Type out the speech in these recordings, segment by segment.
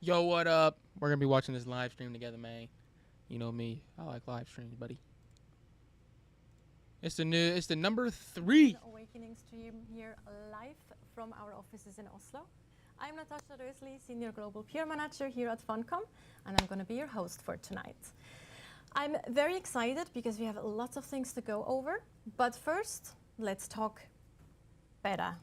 Yo, what up? We're gonna be watching this live stream together, man. You know me, I like live streams, buddy. It's the number 3 Awakening stream here live from our offices in Oslo. I'm Natasha Rösli, Senior Global PR Manager here at Funcom, and I'm going to be your host for tonight. I'm very excited because we have lots of things to go over, but first, let's talk beta.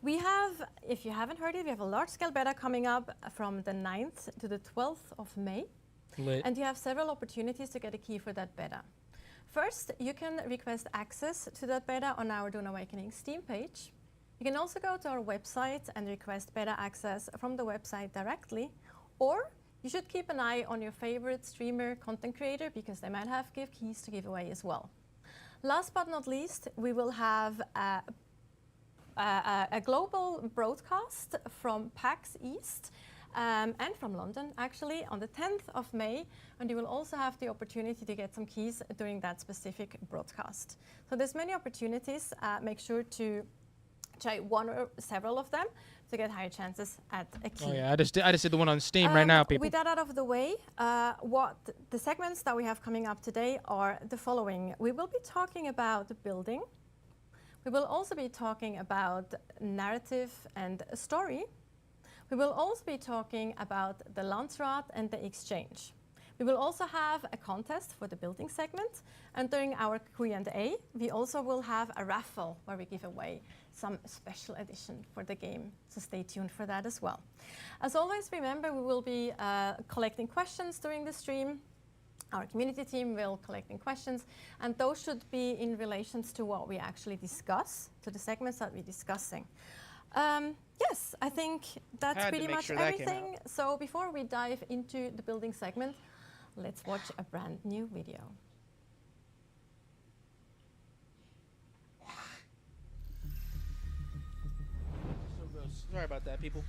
We have, if you haven't heard it, we have a large-scale beta coming up from the 9th to the 12th of May. Lit. And you have several opportunities to get a key for that beta. First, you can request access to that beta on our Dune Awakening Steam page. You can also go to our website and request beta access from the website directly, or you should keep an eye on your favorite streamer, content creator, because they might have keys to give away as well. Last but not least, we will have a global broadcast from PAX East and from London, actually, on the 10th of May, and you will also have the opportunity to get some keys during that specific broadcast. So there's many opportunities. Make sure to try one or several of them to get higher chances at a key. Oh yeah, I just did the one on Steam right now, people. With that out of the way, what the segments that we have coming up today are the following. We will be talking about building. We will also be talking about narrative and story. We will also be talking about the Landsraad and the exchange. We will also have a contest for the building segment, and during our Q&A, we also will have a raffle where we give away some special edition for the game, so stay tuned for that as well. As always, remember, we will be collecting questions during the stream. Our community team will collecting questions, and those should be in relation to what we actually discuss, to the segments that we're discussing. Yes, I think that's pretty much everything. So before we dive into the building segment, let's watch a brand new video. So gross. Sorry about that, people.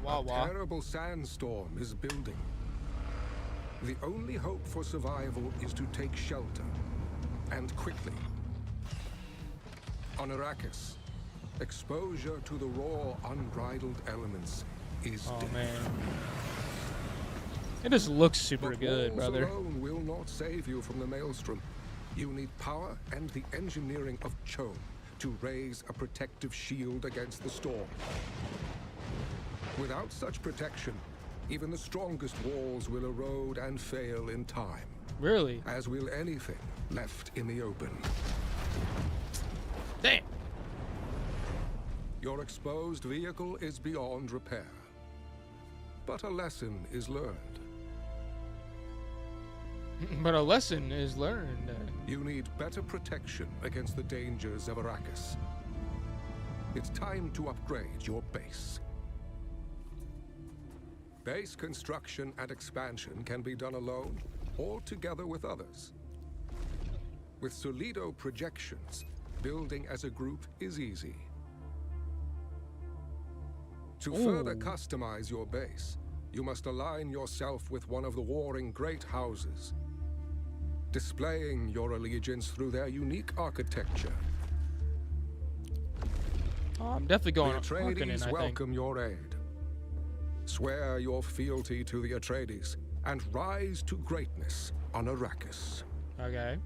A terrible sandstorm is building. The only hope for survival is to take shelter, and quickly. On Arrakis, exposure to the raw, unbridled elements is death. Man. It just looks super good, walls brother. alone will not save you from the maelstrom. You need power and the engineering of Cho to raise a protective shield against the storm. Without such protection, even the strongest walls will erode and fail in time. Really? As will anything left in the open. Damn. Your exposed vehicle is beyond repair. But a lesson is learned. But a lesson is learned. You need better protection against the dangers of Arrakis. It's time to upgrade your base. Base construction and expansion can be done alone or together with others. With Solido projections, building as a group is easy. To further customize your base, you must align yourself with one of the warring great houses, displaying your allegiance through their unique architecture. Oh, I'm definitely going The Harkonnen, I Atreides think. welcome your aid. Swear your fealty to the Atreides and rise to greatness on Arrakis. Okay.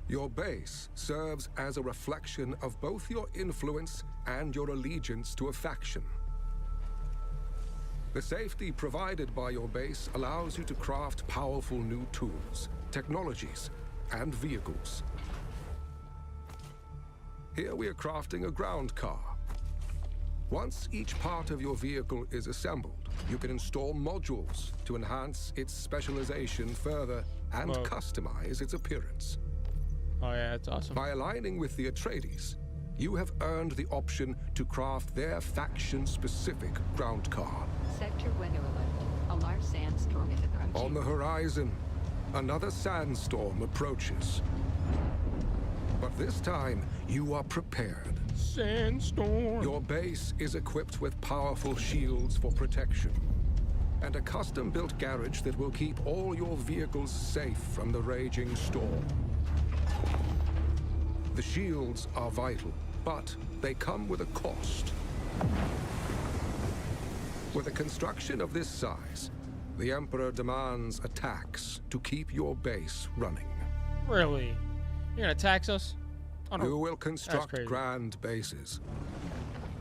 Your base serves as a reflection of both your influence and your allegiance to a faction. The safety provided by your base allows you to craft powerful new tools, technologies, and vehicles. Here we are crafting a ground car. Once each part of your vehicle is assembled, you can install modules to enhance its specialization further and customize its appearance. Oh yeah, that's awesome. By aligning with the Atreides, you have earned the option to craft their faction-specific ground car. Sector window alert. A large sandstorm is approaching. On the horizon, another sandstorm approaches. But this time, you are prepared. Sandstorm. Your base is equipped with powerful shields for protection, and a custom-built garage that will keep all your vehicles safe from the raging storm. The shields are vital, but they come with a cost. With a construction of this size, the Emperor demands a tax to keep your base running. Really? You're gonna tax us? Oh, no. You will construct crazy. grand bases.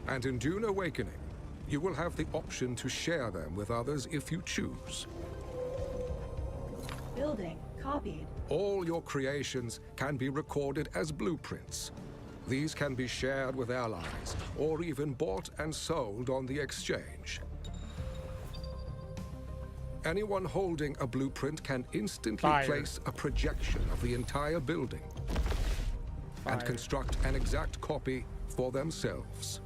And in Dune Awakening, you will have the option to share them with others if you choose. Building copied. All your creations can be recorded as blueprints. These can be shared with allies, or even bought and sold on the exchange. Anyone holding a blueprint can instantly Fire. place a projection of the entire building and Fire. construct an exact copy for themselves.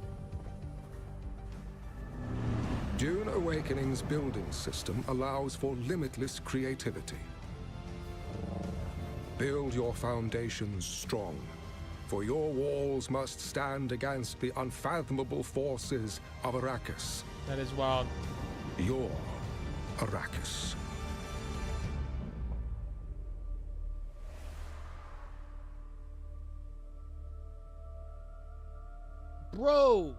Dune Awakening's building system allows for limitless creativity. Build your foundations strong, for your walls must stand against the unfathomable forces of Arrakis. That is wild. Your Arrakis. Bro!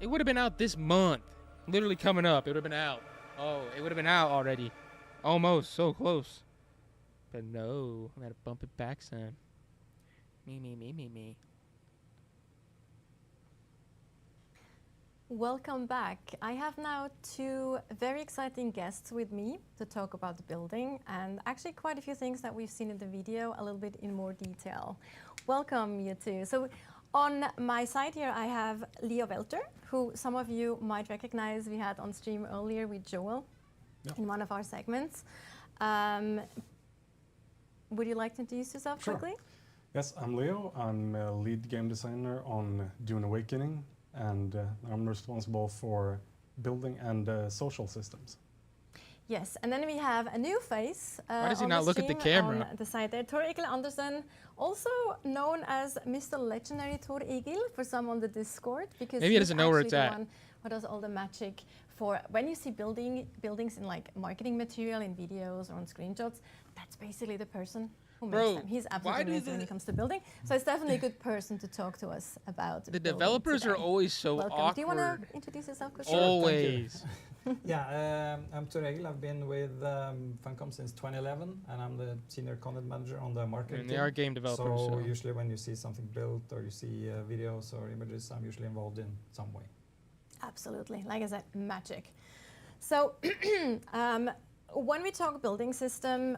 It would have been out this month. Literally coming up. It would have been out. Oh, it would have been out already. Almost. So close. But no. I gotta bump it back some. Me. Welcome back. I have now two very exciting guests with me to talk about the building and actually quite a few things that we've seen in the video a little bit in more detail. Welcome, you two. So on my side here, I have Leo Welter, who some of you might recognize we had on stream earlier with Joel in one of our segments. Would you like to introduce yourself quickly? Yes, I'm Leo. I'm a lead game designer on Dune Awakening, and I'm responsible for building and social systems. Yes, and then we have a new face. Why does he on not look at the stream camera? On the side there, Tor Egil Andersen, also known as Mr. Legendary Tor Egil for some on the Discord, because Maybe he he's doesn't know where actually it's the at. one who does all the magic for when you see buildings in like marketing material, in videos or on screenshots. That's basically the person who makes Bro, them. He's why absolutely do amazing when the- it comes to building. So it's definitely a good person to talk to us about The building developers are today. always so Welcome. awkward. Do you want to introduce yourself quickly? Sure. Always. Yeah, I'm Tor Egil. I've been with Funcom since 2011, and I'm the senior content manager on the marketing And team. they are game developers. So So usually when you see something built or you see videos or images, I'm usually involved in some way. Absolutely. Like I said, magic. So when we talk building system,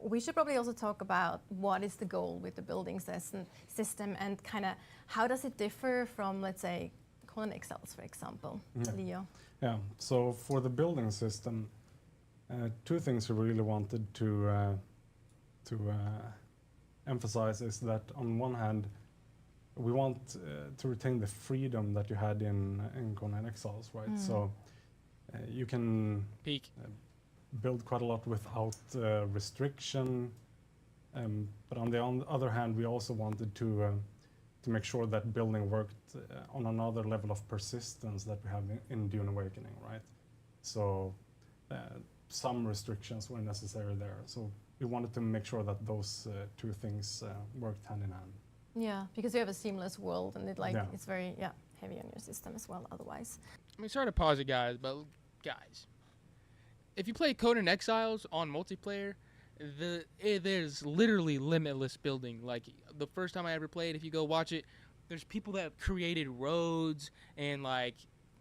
we should probably also talk about what is the goal with the building system and kind of how does it differ from, let's say, Conan Exiles, for example. Leo. Yeah, so for the building system, two things we really wanted to emphasize is that on one hand, we want to retain the freedom that you had in Conan Exiles, right? So you can peak. build quite a lot without restriction, but on the other hand, we also wanted to make sure that building worked on another level of persistence that we have in Dune Awakening, right? So some restrictions were necessary there. So we wanted to make sure that those two things worked hand in hand. Yeah, because you have a seamless world and Yeah. it's very heavy on your system as well otherwise. I mean, sorry to pause it, guys, but guys, if you play Conan Exiles on multiplayer, there's literally limitless building. Like the first time I ever played, if you go watch it, there's people that have created roads and like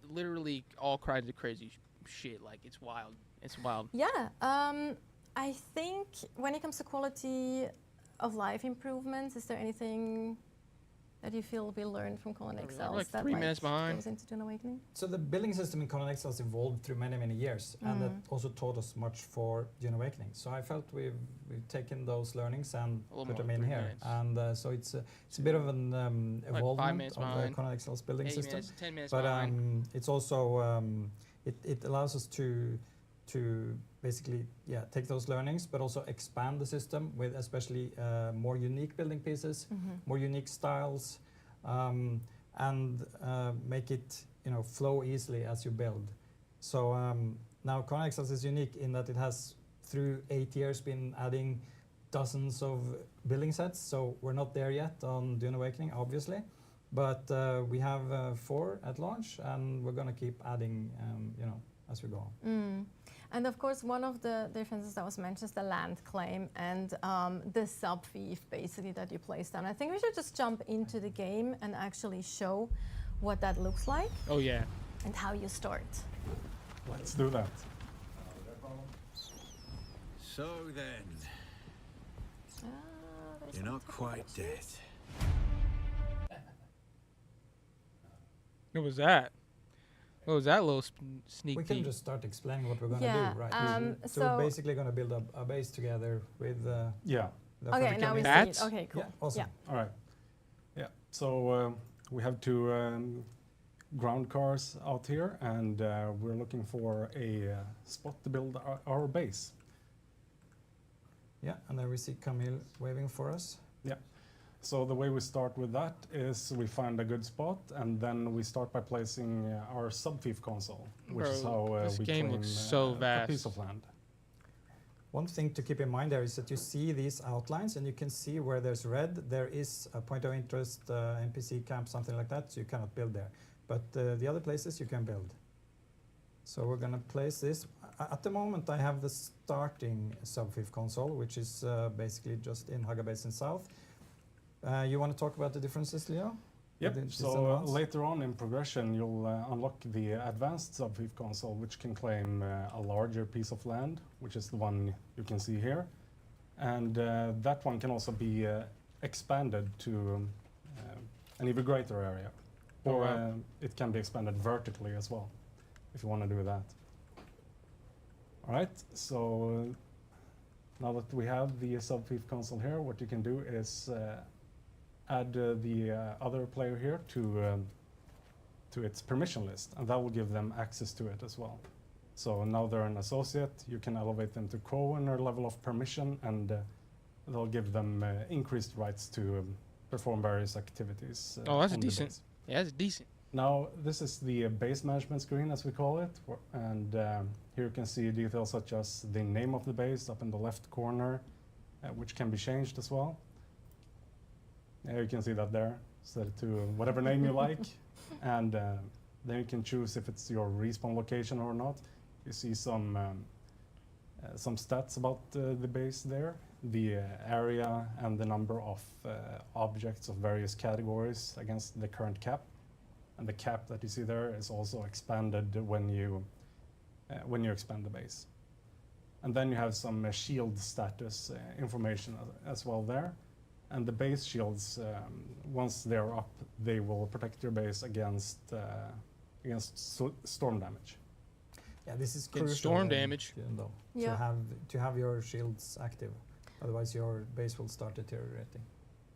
literally all kinds of crazy shit. Like it's wild. It's wild. Yeah, I think when it comes to quality of life improvements, is there anything that you feel we learned from Conan We're Exiles like that 3 minutes behind. goes into Dune Awakening? So the building system in Conan Exiles evolved through many, many years, and that also taught us much for Dune Awakening. So I felt we've taken those learnings and A little put them more, in 3 here. minutes. And so it's a bit of an 5 evolvement minutes of the behind. Conan Exiles building 8 system. minutes, 10 minutes But behind. it's also it allows us to basically take those learnings, but also expand the system with especially more unique building pieces, more unique styles, and make it flow easily as you build. So now Conan Exiles is unique in that it has through 8 years been adding dozens of building sets. So we're not there yet on Dune Awakening, obviously. But we have 4 at launch, and we're going to keep adding, as we go on. And of course, one of the differences that was mentioned is the land claim and the sub-fief basically that you place down. I think we should just jump into the game and actually show what that looks like. Oh yeah. And how you start. Let's do that. So then, There's you're not some quite dead. What was that? What was that little sneak We peek? can just start explaining what we're going to Yeah, do, right? So so- we're basically going to build a base together with Yeah. the Okay, now we see Bats? it. Okay, cool. Yeah, awesome. All right. Yeah. So we have 2 ground cars out here, and we're looking for a spot to build our base. Yeah, and then we see Camille waving for us. Yeah. So the way we start with that is we find a good spot, and then we start by placing our sub-fief console, which is Bro, how this we game claim looks so a piece vast. of land. One thing to keep in mind there is that you see these outlines, and you can see where there's red, there is a point of interest, NPC camp, something like that, so you cannot build there. But the other places you can build. So we're going to place this. At the moment, I have the starting sub-fief console, which is basically just in Haga Basin South. You want to talk about the differences, Leo? Yep. With the So advanced? later on in progression, you'll unlock the advanced sub-fief console, which can claim a larger piece of land, which is the one you can see here, and that one can also be expanded to an even greater area, Oh, or wow. it can be expanded vertically as well, if you want to do that. All right. So now that we have the sub-fief console here, what you can do is add the other player here to its permission list, and that will give them access to it as well. So now they're an associate, you can elevate them to co-owner level of permission, and they'll give them increased rights to perform various activities. Oh, that's on the decent. base. Yeah, that's decent. Now, this is the base management screen, as we call it, and here you can see details such as the name of the base up in the left corner, which can be changed as well. Yeah, you can see that there, set it to whatever name you like, and then you can choose if it's your respawn location or not. You see some stats about the base there, the area and the number of objects of various categories against the current cap. And the cap that you see there is also expanded when you expand the base. And then you have some shield status information as well there. And the base shields, once they're up, they will protect your base against storm damage. Yeah, this is Against crucial. storm damage. Yeah. To have your shields active, otherwise your base will start deteriorating.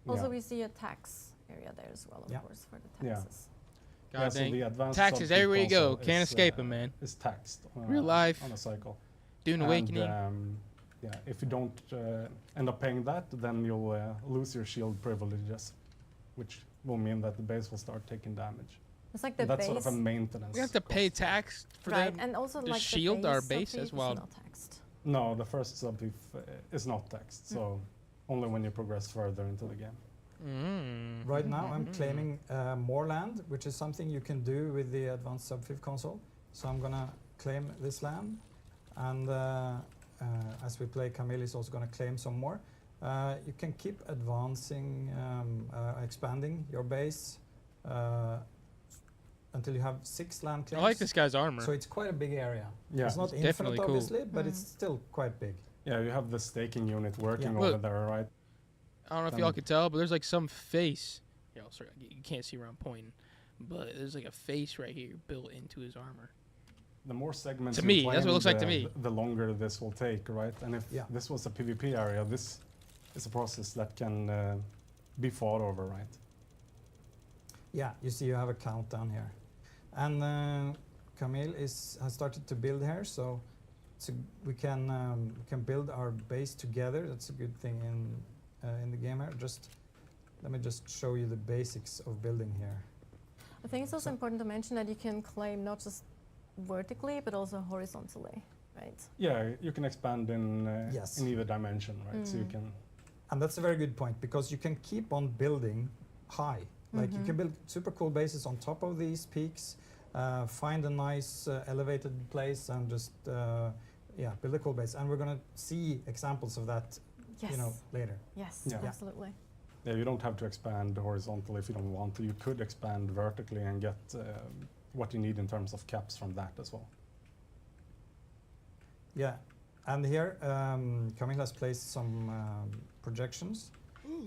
Also, Yeah. we see a tax area there as well, of Yeah. course, for the Yeah. taxes. God Yeah, so dang. the advanced Taxes sub-fief everywhere you go. console Can't is, escape them, man. Is taxed on Real life. on a cycle. Dune Awakening. And, yeah, if you don't end up paying that, then you'll lose your shield privileges, which will mean that the base will start taking damage. It's like the And that's base, sort of a maintenance. we have to pay cost. tax for right? them. And also to like shield the our base base sub-fief as is well. not taxed. No, the first sub-fief is not taxed, so only when you progress further into the game. Right now, I'm claiming more land, which is something you can do with the advanced sub-fief console. So I'm gonna claim this land, and as we play, Camille is also gonna claim some more. You can keep advancing, expanding your base until you have 6 land I claims. like this guy's armor. So it's quite a big area. Yeah, It's not It's definitely infinite, cool. obviously, but it's still quite big. yeah, you have the staking unit working Yeah. over Look. there, right? I don't know if y'all can tell, but there's like some face. Yo, sorry, you can't see where I'm pointing, but there's like a face right here built into his armor. The more segments To you me, claim, that's what it looks like to me. The longer this will take, right? And if Yeah. this was a PvP area, this is a process that can be fought over, right? Yeah, you see you have a countdown here. And Camille has started to build here, so we can build our base together. That's a good thing in the game here. Let me just show you the basics of building here. I think it's also So- important to mention that you can claim not just vertically, but also horizontally, right? Yeah, you can expand Yes. in either dimension, right? So you can. And that's a very good point, because you can keep on building high. Like you can build super cool bases on top of these peaks, find a nice elevated place, and just build a cool base. And we're gonna see examples of that, Yes. you know, later. Yes, Yeah. absolutely. Yeah, you don't have to expand horizontally if you don't want to. You could expand vertically and get what you need in terms of caps from that as well. Yeah, and here Camille has placed some projections,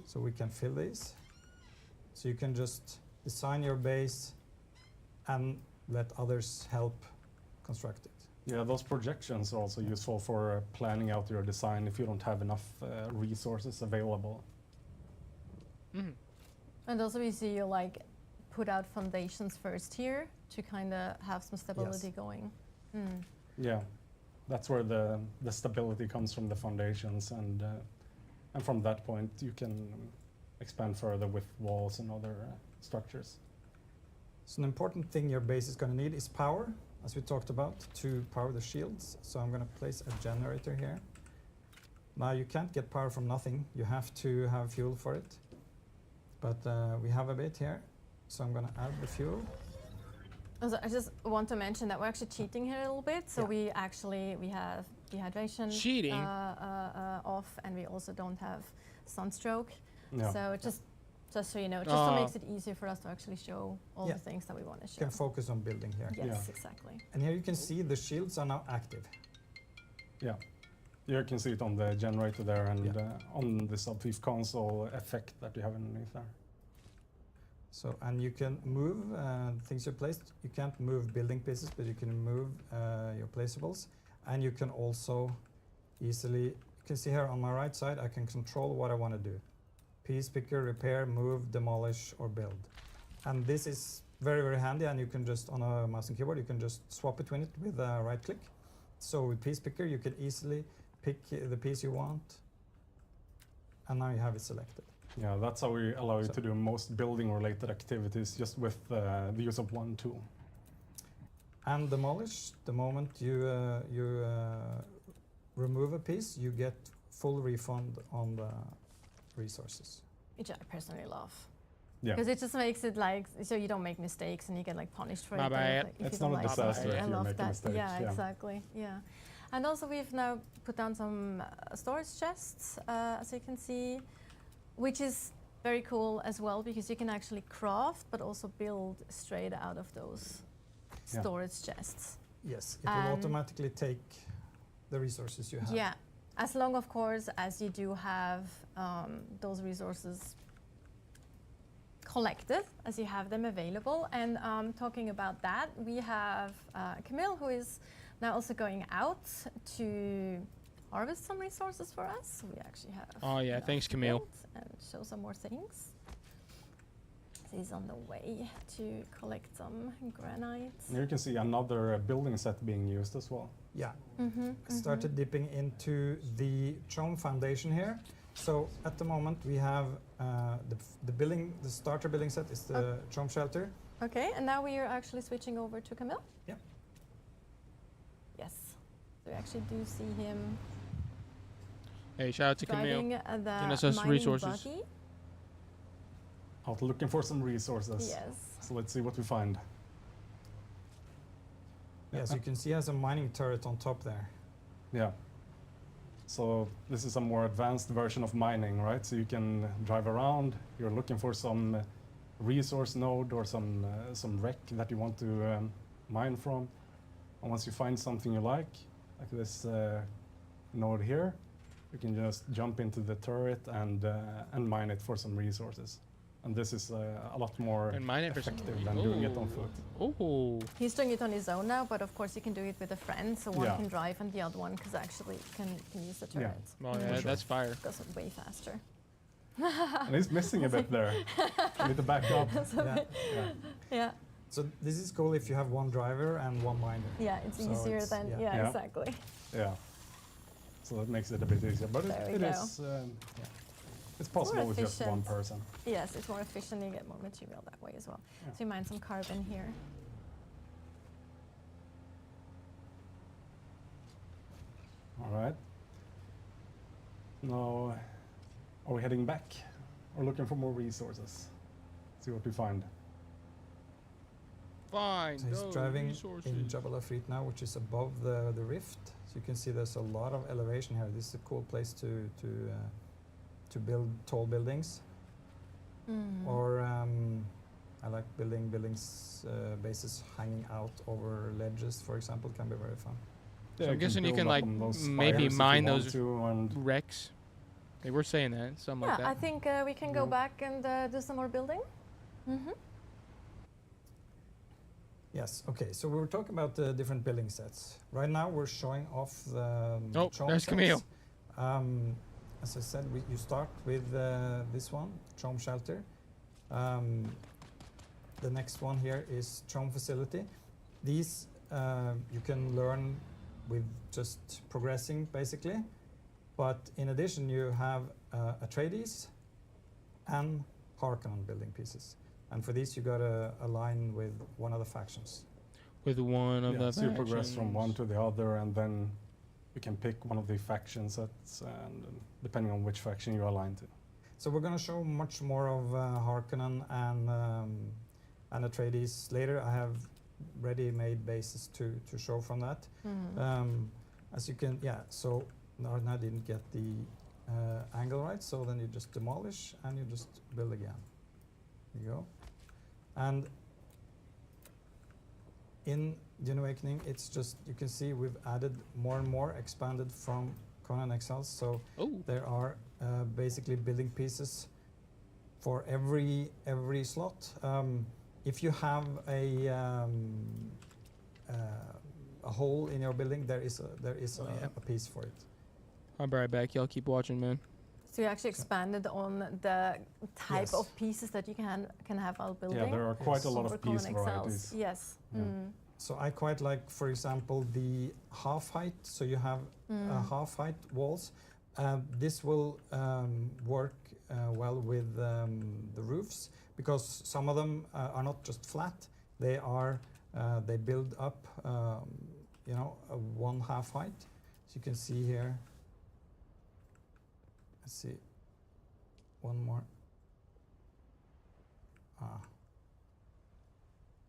so we can fill these. So you can just design your base and let others help construct it. Yeah, those projections are also useful for planning out your design if you don't have enough resources available. Mhm. And also we see you like put out foundations first here to kind of have some stability going. Mm. Yeah, that's where the stability comes from, the foundations, and from that point you can expand further with walls and other structures. So an important thing your base is going to need is power, as we talked about, to power the shields. So I'm going to place a generator here. Now you can't get power from nothing. You have to have fuel for it. But we have a bit here, so I'm going to add the fuel. Also, I just want to mention that we're actually cheating here a little bit. So we have dehydration Cheating? Off, and we also don't have sunstroke. Yeah. So just so you know, just to makes it easier for us to actually show all the things that we want to You show. can focus on building here. Yes, Yeah. exactly. And here you can see the shields are now active. Yeah, you can see it on the generator there and on the subfief console effect that you have underneath there. So, and you can move things you placed. You can't move building pieces, but you can move your placeables. And you can also easily, you can see here on my right side, I can control what I want to do. Piece picker, repair, move, demolish, or build. And this is very, very handy, and you can just, on a mouse and keyboard, you can just swap between it with a right click. So with piece picker, you can easily pick the piece you want, and now you have it selected. Yeah, that's how we allow you So- to do most building-related activities just with the use of one tool. And demolish, the moment you remove a piece, you get full refund on the resources. Which I personally love. Yeah, Because it just makes it like, so you don't make mistakes and you get like punished for My it. bad. Like, if It's you don't not a like something. disaster if I you love make a that. mistake, Yeah, yeah. exactly. Yeah. And also we've now put down some storage chests, as you can see, which is very cool as well because you can actually craft but also build straight out of those Yeah. storage chests. Yes, it will And- automatically take the resources you have. Yeah, as long, of course, as you do have those resources collected, as you have them available. And talking about that, we have Camille, who is now also going out to harvest some resources for us. So we actually have. Oh, yeah, enough thanks, to Camille. build and show some more things. So he's on the way to collect some granite. and you can see another building set being used as well. Yeah. Mm-hmm, I started dipping into the Chom foundation here. So at the moment we have the starter building set is the Chom shelter. Okay, and now we are actually switching over to Camille. Yep. Yes, so we actually do see him Hey, shout out to Camille. driving Giving us the those mining resources. buggy. Out looking for some resources. Yes. So let's see what we find. Yes, you can see it has a mining turret on top there. Yeah. So this is a more advanced version of mining, right? So you can drive around. You're looking for some resource node or some wreck that you want to mine from. And once you find something you like this node here, you can just jump into the turret and mine it for some resources. And this is a lot more And mine it for some. effective than doing it on foot. Oh. He's doing it on his own now, but of course you can do it with a friend, so one Yeah. can drive and the other one can actually can use the Yeah. turret. Oh, yeah, sure. that's fire. It goes way faster. And it's missing a bit there. You need to back up. Yeah. Yeah. Yeah, So this is cool if you have one driver and one miner. yeah, it's So easier it's- than yeah. yeah, Yeah. exactly. Yeah. So that makes it a bit easier, but There we it go. is. It's possible with just one efficient. person. Yes, it's more efficient. You get more material that way as well. Yeah. So you mine some carbon here. All right. Now, are we heading back or looking for more resources? See what we find. Find So he's those driving resources. in Jabal Afrit now, which is above the rift. So you can see there's a lot of elevation here. This is a cool place to build tall buildings. Or I like building buildings, bases hanging out over ledges, for example, can be very fun. So Yeah, I'm guessing you build can up like on those maybe spires if you mine want those to, and wrecks. They were saying that, something Yeah, like that. I think we can go back and do some more building. Yes, okay, so we were talking about the different building sets. Right now we're showing off the Oh, Chom there's sets. Camille. As I said, you start with this one, Chom Shelter. The next one here is Chom Facility. These you can learn with just progressing, basically. But in addition, you have Atreides and Harkonnen building pieces. And for these, you got to align with one of the factions. With one of the so you progress from one factions. to the other, and then you can pick one of the faction sets, and depending on which faction you align to. So we're going to show much more of Harkonnen and Atreides later. I have ready-made bases to show from that. As you can, so Narna didn't get the angle right, so then you just demolish and you just build again. There you go. And in Dune Awakening, it's just, you can see we've added more and more, expanded from Conan Exiles. So Oh, there are basically building pieces for every slot. If you have a hole in your building, there is a piece for it. I'll be right back. Y'all keep watching, man. So you actually expanded on the type Yes. of pieces that you can have while building. Yeah, there are quite a lot for of piece Conan Exiles. varieties. Yes. Yeah. So I quite like, for example, the half height. So you have half height walls. This will work well with the roofs, because some of them are not just flat. They are they build up, one half height. So you can see here. Let's see. One more.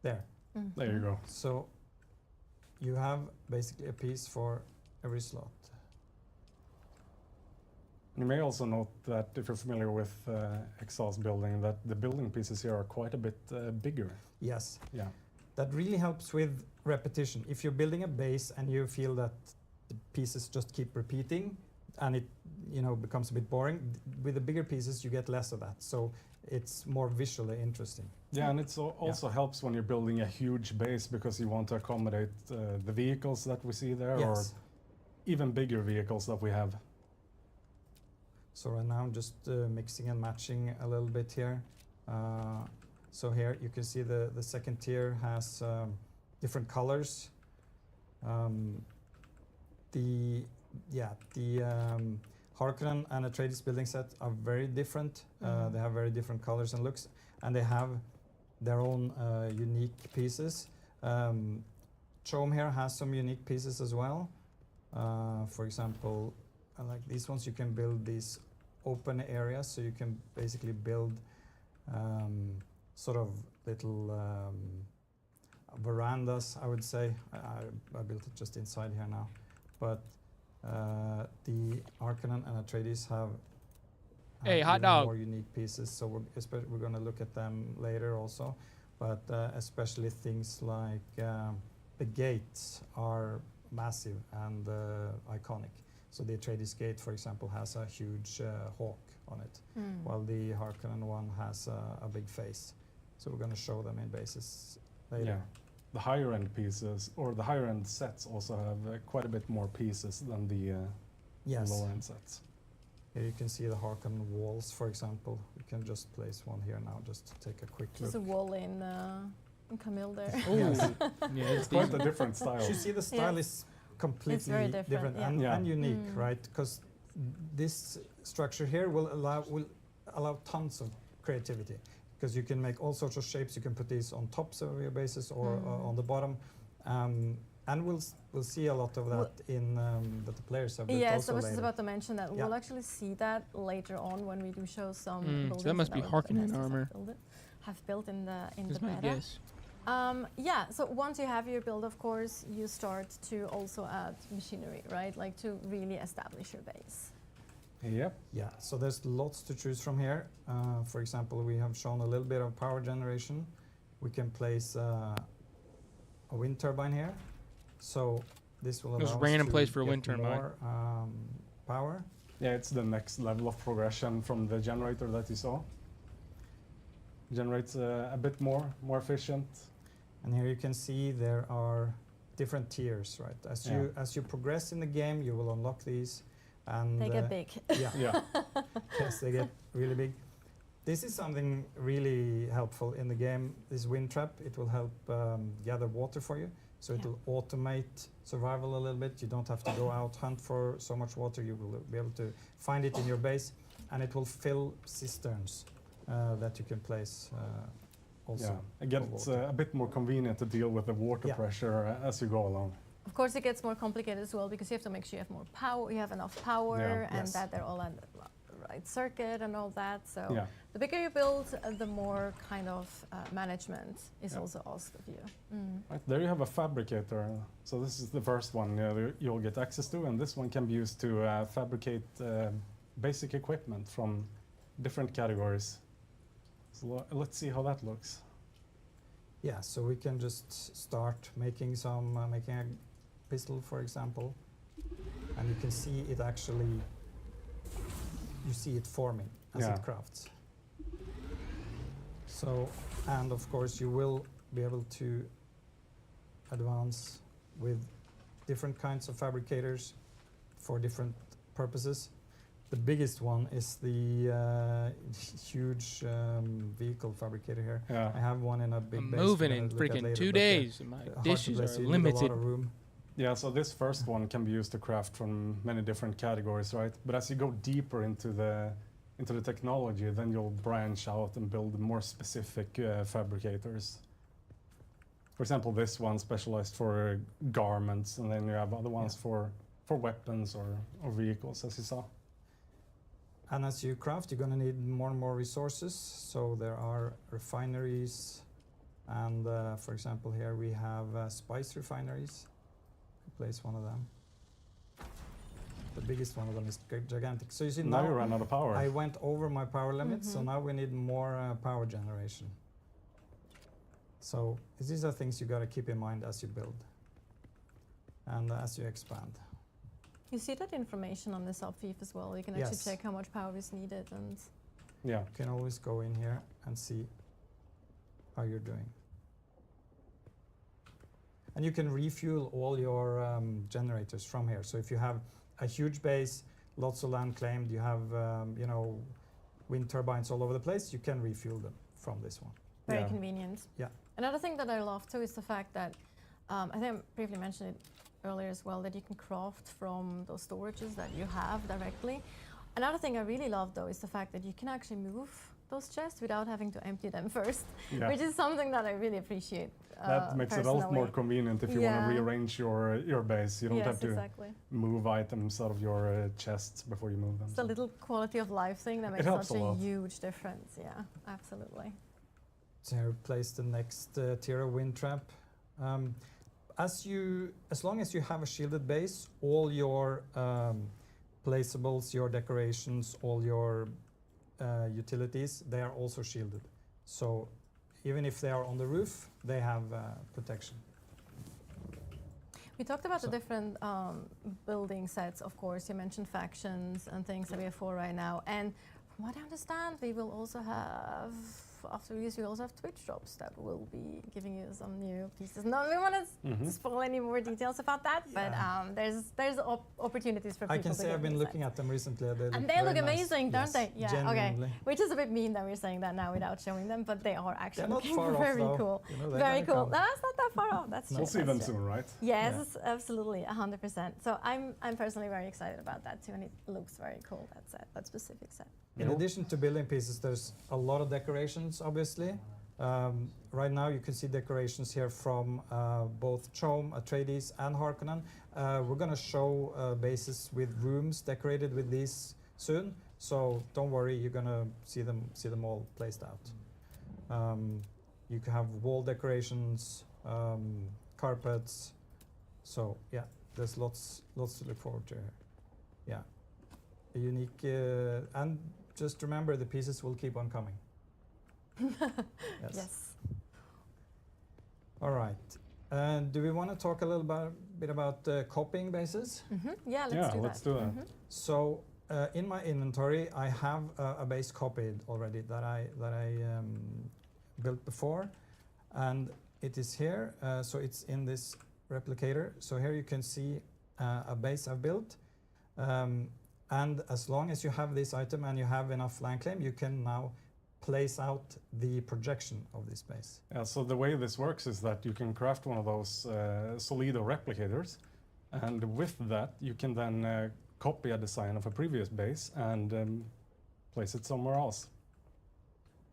There. There you go. So you have basically a piece for every slot. You may also note that if you're familiar with Exile's building, that the building pieces here are quite a bit bigger. Yes. Yeah. That really helps with repetition. If you're building a base and you feel that the pieces just keep repeating and it becomes a bit boring, with the bigger pieces you get less of that. So it's more visually interesting. Yeah, and it also helps when you're building a huge base, because you want to accommodate the vehicles that we see there, or Yes. even bigger vehicles that we have. So right now I'm just mixing and matching a little bit here. So here you can see the second tier has different colors. The Harkonnen and Atreides building set are very different. They have very different colors and looks, and they have their own unique pieces. Chom here has some unique pieces as well. For example, like these ones, you can build these open areas, so you can basically build sort of little verandas, I would say. I built it just inside here now, but the Harkonnen and Atreides have Hey, hot even dog. more unique pieces, so we're going to look at them later also, but especially things like the gates are massive and iconic. So the Atreides gate, for example, has a huge hawk on it, while the Harkonnen one has a big face. So we're going to show them in bases later. Yeah. The higher end pieces, or the higher end sets, also have quite a bit more pieces than the Yes. lower end sets. Here you can see the Harkonnen walls, for example. We can just place one here now, just to take a quick There's a look. wall in Camille there. Ooh. Yes. Yeah, It's quite a different style. You see the style Yes. is completely very different, yeah. and, Yeah. and unique, right? Because this structure here will allow tons of creativity, because you can make all sorts of shapes. You can put these on tops of your bases or on the bottom, and we'll see a lot of that in that the players have built Yes, also I was just later. about to mention that. Yeah. we'll actually see that later on when we do show some So buildings. that must and be our Harkonnen domestics have armor. built it. have built in the That's my beta. guess. Yeah, so once you have your build, of course, you start to also add machinery, right? Like to really establish your base. Yep. Yeah, so there's lots to choose from here. For example, we have shown a little bit of power generation. We can place a wind turbine here. So this will allow Just us random to place for a get wind turbine. more power. Yeah, it's the next level of progression from the generator that you saw. Generates a bit more efficient. And here you can see there are different tiers, right? As you progress in the game, you will unlock these, and They get big. Yeah, Yeah. yes, they get really big. This is something really helpful in the game. This wind trap, it will help gather water for you, so it will automate survival a little bit. You don't have to go out hunt for so much water. You will be able to find it in your base, and it will fill cisterns that you can place. Also Yeah, again, it's water. a bit more convenient to deal with the water pressure as you go along. Of course, it gets more complicated as well because you have to make sure you have more power, you have enough power, Yeah. and Yes. that they're all on the right circuit and all that. So Yeah. the bigger you build, the more kind of management is Yeah. also asked of you. Right, there you have a fabricator. So this is the first one you'll get access to, and this one can be used to fabricate basic equipment from different categories. So let's see how that looks. Yeah, so we can just start making making a pistol, for example, and you can see it actually. You see it forming as Yeah. it crafts. So, and of course, you will be able to advance with different kinds of fabricators for different purposes. The biggest one is the huge vehicle fabricator here. Yeah. I have one in a big I'm base. moving we're in gonna look at freaking later, 2 but days. And my hard to dishes place. are You need a lot limited. of room. Yeah, so this first one can be used to craft from many different categories, right? But as you go deeper into the technology, then you'll branch out and build more specific fabricators. For example, this one specialized for garments, and then you have other ones for weapons or vehicles, as you saw. And as you craft, you're going to need more and more resources. So there are refineries, and for example, here we have spice refineries. Place one of them. The biggest one of them is gigantic. So you see Now you ran out of power. I went over my power limit, so now we need more power generation. So these are things you got to keep in mind as you build and as you expand. You see that information on the sub-thief as well. You can actually Yes. check how much power is needed, and Yeah. You can always go in here and see how you're doing. And you can refuel all your generators from here. So if you have a huge base, lots of land claimed, you have wind turbines all over the place, you can refuel them from this one. very Yeah. convenient. Yeah. Another thing that I love too is the fact that I think I briefly mentioned it earlier as well, that you can craft from those storages that you have directly. Another thing I really love though is the fact that you can actually move those chests without having to empty them first, Yeah. which is something that I really appreciate. That makes it a lot more personally. convenient if you want Yeah. to rearrange your base. You don't Yes, have to exactly. move items out of your chests before you move them. It's a little quality of life thing that It makes helps such a a lot. huge difference. Yeah, absolutely. So here, place the next tier of wind trap. As long as you have a shielded base, all your placeables, your decorations, all your utilities, they are also shielded. So even if they are on the roof, they have protection. We talked about So- the different building sets, of course. You mentioned factions and things that we have for right now. And from what I understand, we will also have, after release, we also have Twitch drops that will be giving you some new pieces. Not we want to spoil any more details about that, but there's opportunities for people I can to say get I've been new looking sets. at them recently. And they look very nice. amazing, don't Yes, they? Yeah, genuinely. okay. Which is a bit mean that we're saying that now without showing them, but they are actually They're not looking far off, very though. cool. You know, they're Very gonna cool. come. No, it's not that far off. That's true. We'll see that's them true. soon, right? Yes, absolutely, 100%. So I'm personally very excited about that too, and it looks very cool. That specific set. In addition to building pieces, there's a lot of decorations, obviously. Right now, you can see decorations here from both Chom, Atreides, and Harkonnen. We're going to show bases with rooms decorated with these soon, so don't worry, you're going to see them all placed out. You can have wall decorations, carpets. So yeah, there's lots to look forward to here. Yeah, a unique and just remember the pieces will keep on coming. Yes. All right. Do we want to talk a little bit about copying bases? Yeah, let's Yeah, do let's that. do that. So in my inventory, I have a base copied already that I built before, and it is here. So it's in this replicator. So here you can see a base I've built, and as long as you have this item and you have enough land claim, you can now place out the projection of this base. Yeah, so the way this works is that you can craft one of those Solido replicators, and with that you can then copy a design of a previous base and place it somewhere else.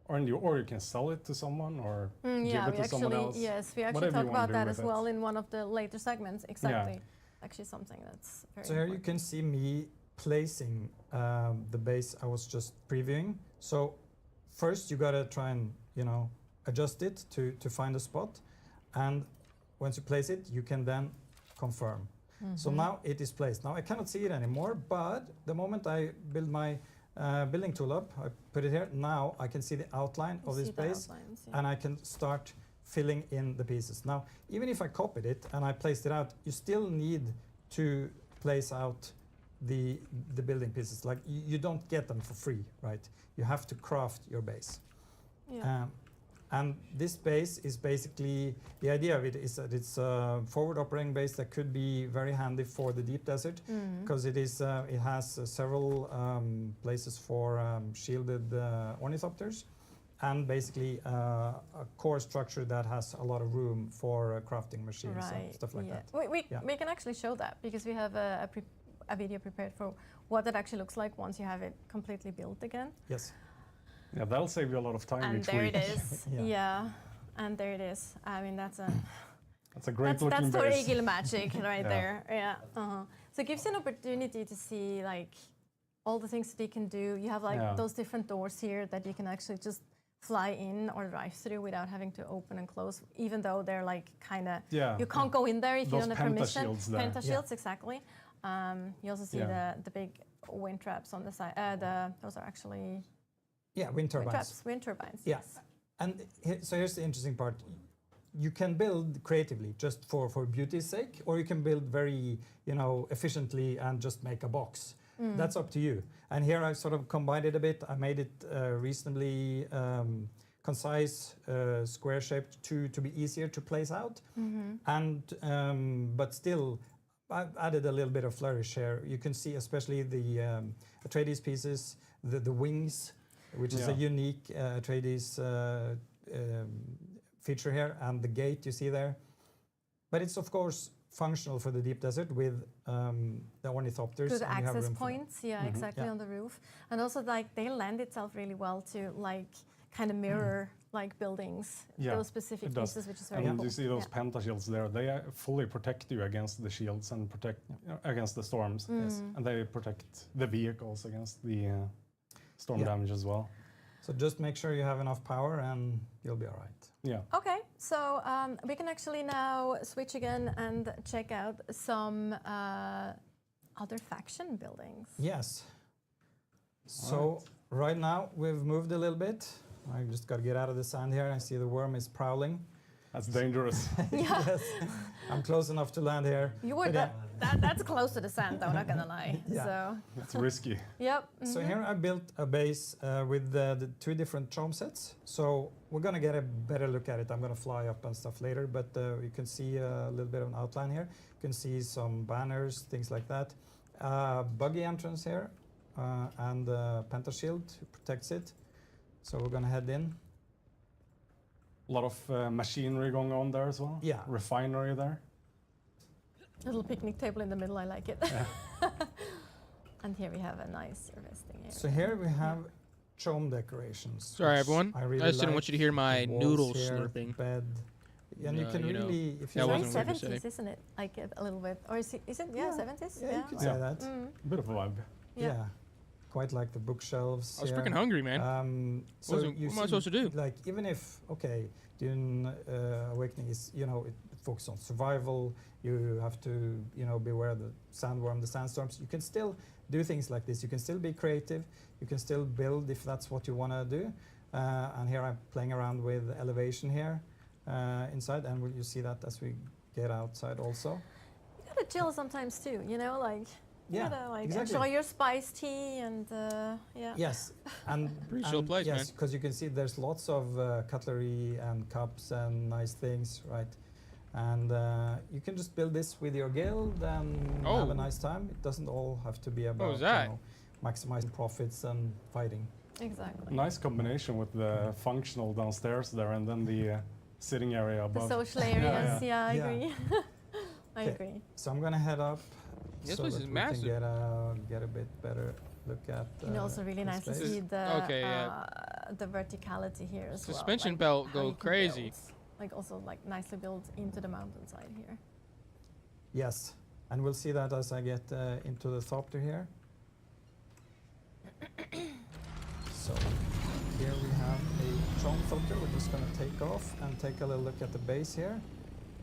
Or you can sell it to someone or Yeah, give it we to someone actually, else. yes, we actually Whatever talked you wanna about do that with as it. well in one of the later segments. Exactly. Actually something that's very So here you important. can see me placing the base I was just previewing. So first you gotta try and adjust it to find a spot, and once you place it, you can then confirm. So now it is placed. Now I cannot see it anymore, but the moment I build my building tool up, I put it here. Now I can see the outline You of this see the base, outlines, yeah. and I can start filling in the pieces. Now, even if I copied it and I placed it out, you still need to place out the building pieces. Like you don't get them for free, right? You have to craft your base. Yeah. And this base is basically, the idea of it is that it's a forward operating base that could be very handy for the deep desert, because it has several places for shielded ornithopters, and basically a core structure that has a lot of room for crafting machines and stuff like that. We can actually show that because we have a video prepared for what it actually looks like once you have it completely built again. Yes. Yeah, that'll save you a lot of time And each there week. it is. Yeah. Yeah. And there it is. I mean, that's a That's a great looking that's base. Torgil magic right Yeah. there. Yeah. So it gives you an opportunity to see like all the things that you can do. You have like those different doors here that you can actually just fly in or drive through without having to open and close, even though they're like kind of you can't go in there if you Those don't have permission. pentashields there. Pentashields, exactly. You also see the big wind traps on the side. Those are actually Wind turbines. wind turbines. Yeah. Yes. And so here's the interesting part. You can build creatively just for beauty's sake, or you can build very, efficiently and just make a box. That's up to you. And here I've sort of combined it a bit. I made it reasonably concise, square-shaped to be easier to place out. And but still, I've added a little bit of flourish here. You can see especially the Atreides pieces, the wings, which is a unique Atreides feature here, and the gate you see there. But it's of course functional for the deep desert with the ornithopters. Good and you have access room for them. points, exactly, on the roof. And also like they lend itself really well to like kind of mirror like buildings, those specific pieces, which is very and cool. you see those pentashields there, they fully protect you against the shields and protect against the storms. Yes. And they protect the vehicles against the storm damage as well. So just make sure you have enough power and you'll be all right. Yeah. Okay, so we can actually now switch again and check out some other faction buildings. Yes. So right now we've moved a little bit. I just got to get out of the sand here. I see the worm is prowling. That's dangerous. Yes, I'm close enough to land here. You would But that's close to the sand though, not gonna lie. Yeah. So It's risky. yep. So here I built a base with the two different chome sets. So we're gonna get a better look at it. I'm gonna fly up and stuff later, but you can see a little bit of an outline here. You can see some banners, things like that. Buggy entrance here, and pentashield protects it. So we're gonna head in. A lot of machinery going on there as well. Yeah. Refinery there. Little picnic table in the middle, I like it. And here we have a nice resting area. So here we have chome decorations. Sorry, which everyone. I really I just didn't like. want you to hear my The walls noodle here, slurping. Bed. And you can you know, really, if you that Very wasn't what you 70s, say. isn't it? Like a little bit, or is it? Yeah, 70s. yeah, you could say Yeah. that. Mm. Bit of a vibe. Yeah. quite like the bookshelves. I was here. freaking hungry, man. So What you am I see, supposed to do? like, even if Dune Awakening is, it focuses on survival. You have to beware of the sandworm, the sandstorms. You can still do things like this. You can still be creative. You can still build if that's what you want to do. And here I'm playing around with elevation here inside, and you see that as we get outside also. You gotta chill sometimes too, like. You Yeah, gotta exactly. enjoy your spiced tea and yeah. Yes, and Pretty chill place, man. yes, because you can see there's lots of cutlery and cups and nice things, right? And you can just build this with your guild and have a nice time. It doesn't all have to be about was that? maximizing profits and fighting. Exactly. Nice combination with the functional downstairs there and then the sitting area The above. social areas, yeah. I Yeah. agree. I Okay. agree. So I'm gonna head up This so place that is we massive. can get a bit better look at. And also really the nice to space. see Okay, the verticality here as well. Suspension like belt how go you can crazy. build, like also like nicely built into the mountainside here. Yes, and we'll see that as I get into the thopter here. So here we have a chom thopter. We're just going to take off and take a little look at the base here.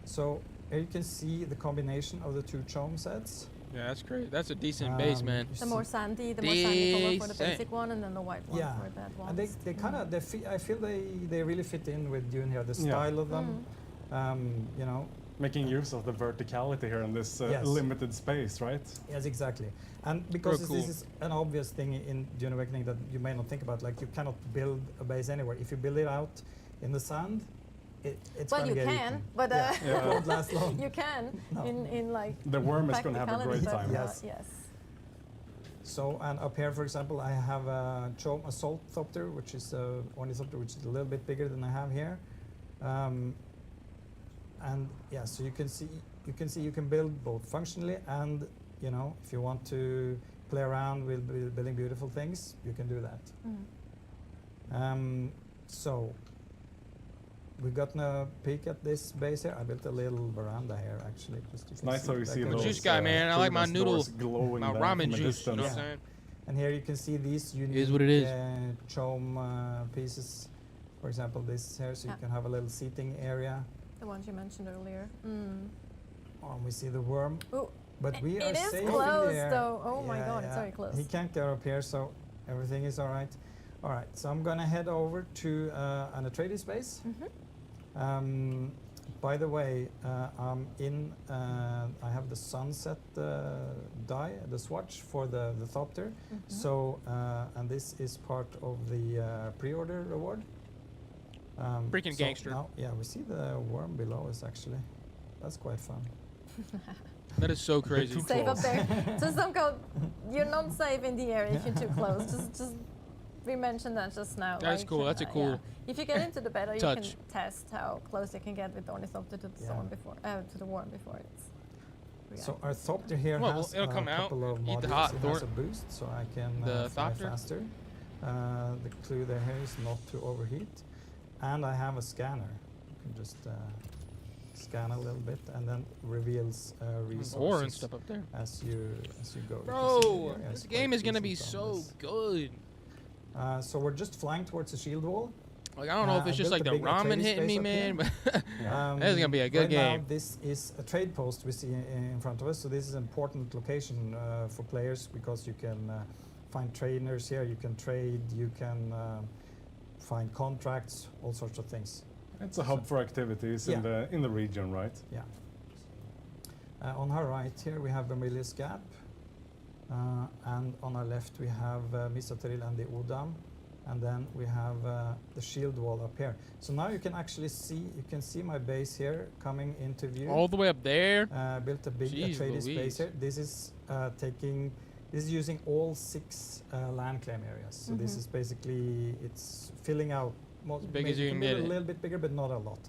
So here you can see the combination of the two chom sets. Yeah, that's great. That's a decent base, man. you The see- more sandy color for the Decent. basic one, and then the white one Yeah, for the advanced. and they kind of I feel they really fit in with Dune here. The Yeah. style of them, Making use of the verticality here in this Yes. limited space, right? Yes, exactly. And because Real this cool. is an obvious thing in Dune Awakening that you may not think about, like you cannot build a base anywhere. If you build it out in the sand, it's Well, gonna you get can, eaten. but Yeah. Yeah. It won't last long. you can No. in like The worm is going to have a great practicality, time. but, Yes. yes. So, and up here, for example, I have a Chom Assault Thopter, which is a Ornithopter, which is a little bit bigger than I have here. And yeah, so you can see you can build both functionally and if you want to play around with building beautiful things, you can do that. So we got a peek at this base here. I built a little veranda here actually. Just It's nice how you see like a those Juice guy, man. I like my furnace noodle- doors glowing My there ramen from a juice, you know what I'm distance. saying? And here you can see these unique Is what it is. chom pieces. For example, this here, so you Yeah. can have a little seating area. The ones you mentioned earlier. Oh, we see the worm. Ooh, But we are it is safe in closed there. though. Oh my god, it's very close. He can't get up here, so everything is all right. All right, so I'm gonna head over to an Atreides base. By the way, I have the sunset die, the swatch for the Thopter. So, and this is part of the pre-order reward. Freaking so gangster. Now, yeah, we see the worm below us actually. That's quite fun. That is so crazy. Too Safe up close. there. Just don't go. You're not safe in the area if you're too close. Just we mentioned that just now. That's like, cool. That's a cool If you get into the beta, you touch. can test how close you can get with the Ornithopter to the Yeah. storm before, to the worm before it's. So our Thopter here Well, has it'll come a out, couple of eat the modules. hot It has a thorn- boost, so I can The fly Thopter? faster. The clue there here is not to overheat. And I have a scanner. You can just scan a little bit and then reveals resources Ore and stuff up there. as you go. You can see Bro, here, yeah, this it's game quite is gonna be decent on so this. good. So we're just flying towards the shield wall. Like, I don't know if I it's just built like a the big ramen Atreides hitting me, base up here. man. But Yeah. This is gonna be a good right game. Now, this is a trade post we see in front of us. So this is an important location for players because you can find trainers here. You can trade. You can find contracts. All sorts of things. It's a hub for activities Yeah. in the region, right? Yeah. On our right here we have Vermilius Gap, and on our left we have Misatril and the Udam, and then we have the shield wall up here. So now you can actually see, my base here coming into view. All the way up there. Built a big Jeez Atreides Louise. base here. This is using all 6 land claim areas. So this is basically, it's filling out. Big as you can maybe get a it. little bit bigger, but not a lot.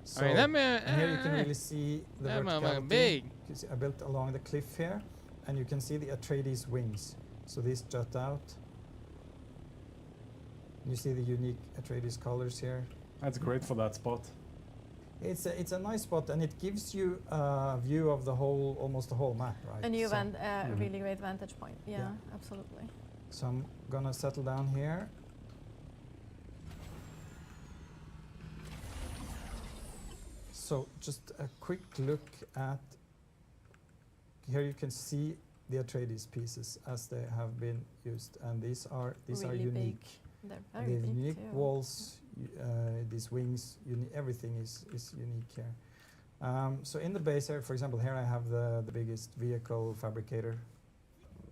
So I mean, that man. and here you can really see the that verticality. motherfucker big. You can see I built along the cliff here, and you can see the Atreides wings. So these jut out. You see the unique Atreides colors here. That's great for that spot. It's a nice spot, and it gives you a view of almost the whole map, right? A new So- really great vantage point. Yeah, Yeah. absolutely. So I'm gonna settle down here. So just a quick look at, here you can see the Atreides pieces as they have been used, and these are Really unique. big. They're They very have big unique too. walls, these wings, everything is unique here. So in the base here, for example, here I have the biggest vehicle fabricator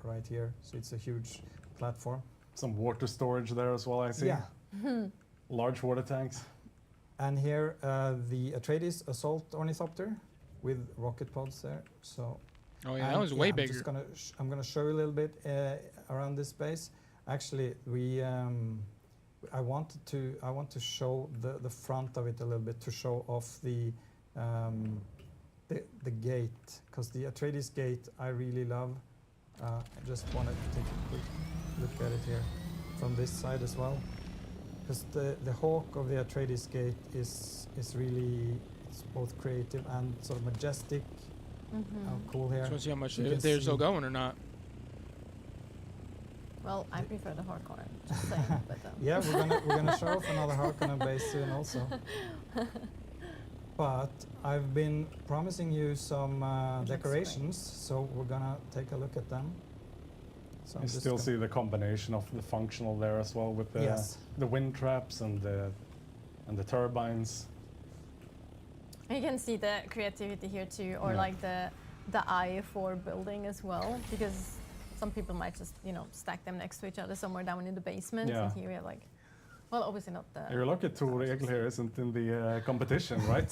right here. So it's a huge platform. Some water storage there as well, I see. Yeah. Large water tanks. And here the Atreides assault ornithopter with rocket pods there. So Oh yeah, that and was way I'm bigger. just I'm gonna show you a little bit around this space. Actually, I want to show the front of it a little bit to show off the gate, because the Atreides gate I really love. I just want to take a quick look at it here from this side as well, because the hawk of the Atreides gate is really, it's both creative and sort of majestic. Cool here. Just want to see how much You can they're still see- going or not. Well, I prefer the Harkonnen, just saying. But, Yeah, we're gonna show off another Harkonnen base soon also. But I've been promising you some looks great. decorations, so we're gonna take a look at them. So You I'm just still gonna- see the combination of the functional there as well, with the Yes. the wind traps and the turbines. you can see the creativity here too, or Yeah. like the eye for building as well, because some people might just stack them next to each other somewhere down in the basement. Yeah. And here we have like, well, obviously not the. You're lucky Tor Egil here isn't in the competition, right?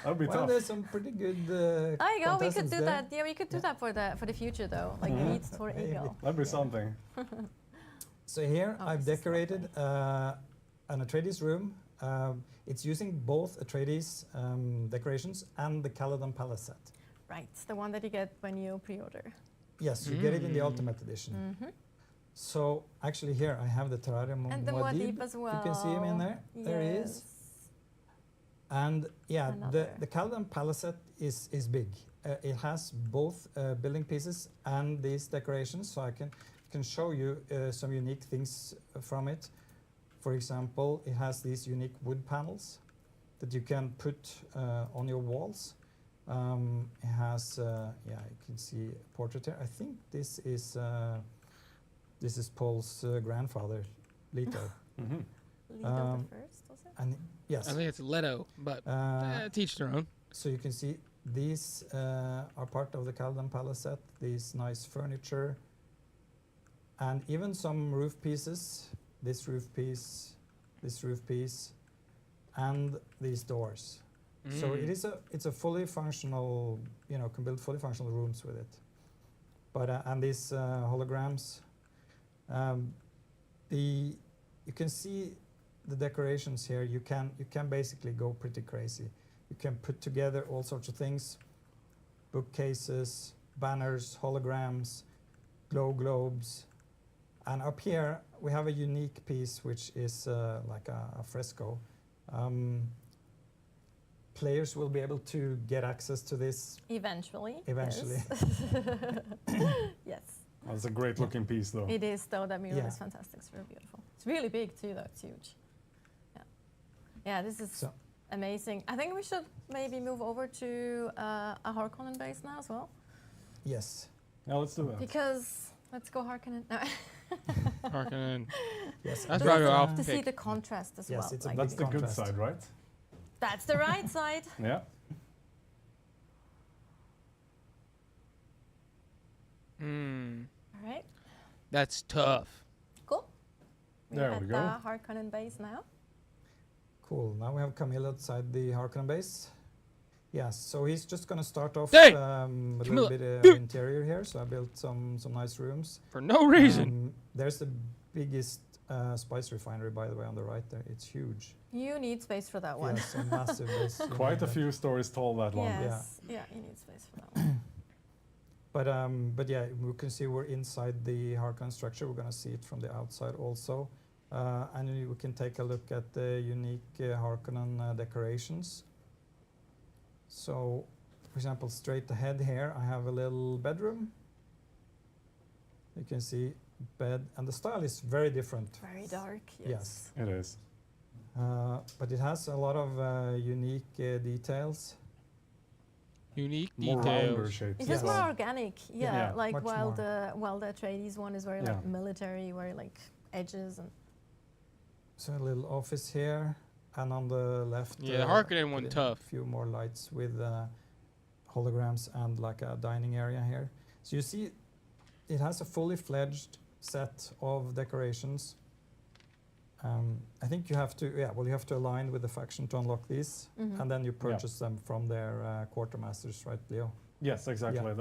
That'd be Well, tough. there's some pretty good. There you go. We could contestants do there. that. Yeah, we could do Yeah. that for the future though. Like Mhm. meet Tor Maybe. Eagle. That'd be Yeah. something. So here Oh, I've this is decorated an Atreides room. It's using both Atreides decorations and the Caladan Palace set. Right, the one that you get when you pre-order. Yes, you get it in the Mm. Ultimate Edition. Mm-hmm. So actually here I have the Terraria And the Muad'Dib as well. You can see him in there. There he is. And yeah, Another. the Caladan Palace set is big. It has both building pieces and these decorations, so I can show you some unique things from it. For example, it has these unique wood panels that you can put on your walls. It has, yeah, you can see a portrait here. I think this is Paul's grandfather, Leto. Mhm. Leto the first, was it? And yes, I think it's Leto, but teach their own. so you can see these are part of the Caladan Palace set. These nice furniture, and even some roof pieces. This roof piece, this roof piece, and these doors. So it's a fully functional, can build fully functional rooms with it. But and these holograms, you can see the decorations here. You can basically go pretty crazy. You can put together all sorts of things: bookcases, banners, holograms, glow globes, and up here we have a unique piece which is like a fresco. Players will be able to get access to this Eventually. eventually. Yes. Yes. That's a great looking piece, though. It is though. That mural Yeah. is fantastic. It's very beautiful. It's really big too, though. It's huge. Yeah. Yeah. This is So amazing. I think we should maybe move over to a Harkonnen base now as well, yes, Yeah, let's do that. because let's go Harkonnen. No. Harkonnen. yes. That's but, probably what I'll to see pick. the contrast as Yes, well. it's a like That's big the good contrast. side, right? that's the right side. Yeah. All right. That's tough. Cool. There We're we at go. the Harkonnen base now. Cool. Now we have Camilla outside the Harkonnen base. Yes, so he's just going to start off Hey! a Camilla, little bit of do- interior here. So I built some nice rooms. For no reason. There's the biggest spice refinery, by the way, on the right there. It's huge. You need space for that one. Yes, a massive base. You Quite need a that. few stories tall, that one. Yes. Yeah, you need space for that one. But yeah, we can see we're inside the Harkonnen structure. We're going to see it from the outside also. And we can take a look at the unique Harkonnen decorations. So, for example, straight ahead here, I have a little bedroom. You can see bed, and the style is very different. Very dark. Yes. It is. But it has a lot of unique details. Unique More rounder details. shapes. It's Yes. just more organic. Yeah, Yeah, like much while more. the Atreides one is very Yeah. like military, very like edges and So a little office here, and on the left. Yeah, the Harkonnen one put in tough. A few more lights with holograms and like a dining area here. So you see, it has a fully fledged set of decorations. I think you have to, you have to align with the faction to unlock these, and then you purchase them from their quartermasters, right, Leo? Yes, exactly. Yeah.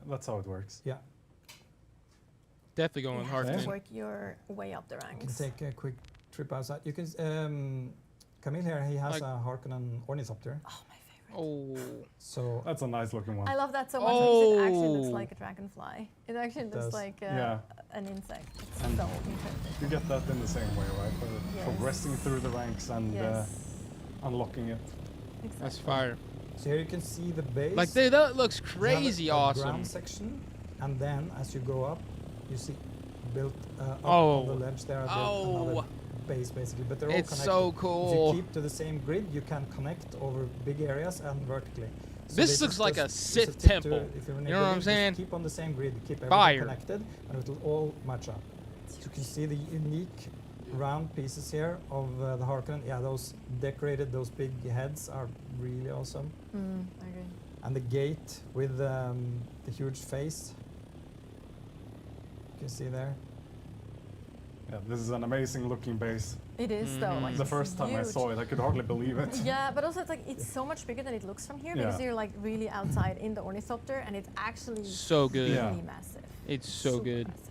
That's how it works. Yeah. Definitely going you have to Harkonnen. work your way up the You can ranks. take a quick trip outside. You can, Camille here, he has Like- a Harkonnen ornithopter. Oh, my favorite. Oh, So That's a nice looking one. I love that so much because it actually looks Oh. like a dragonfly. It actually It looks does. like Yeah. an insect. It's And so interesting. You get that in the same way, right? Yes. Progressing through the ranks and Yes, unlocking it. exactly. that's fire. So here you can see the base. Like that looks You have crazy a awesome. ground section, and then as you go up, you see built up Oh. on the ledge there. I built Oh. another base basically, but they're all It's connected. so If cool. you keep to the same grid, you can connect over big areas and vertically. So This this looks is like a just Sith tip to, temple. if you're in a You know what I'm building, just saying? Keep on the same grid, keep everything Fire. connected, and it will all match up. So you can see the unique round pieces here of the Harkonnen. Yeah, those decorated, those big heads are really awesome. I agree. And the gate with the huge face. You can see there. Yeah, this is an amazing looking base. It is though. Like The it's first time I huge. saw it, I could hardly believe it. Yeah, but also it's like it's so much bigger than it looks from here because Yeah. you're like really outside in the ornithopter and it's actually So good. Yeah. really massive. It's so Super good. massive.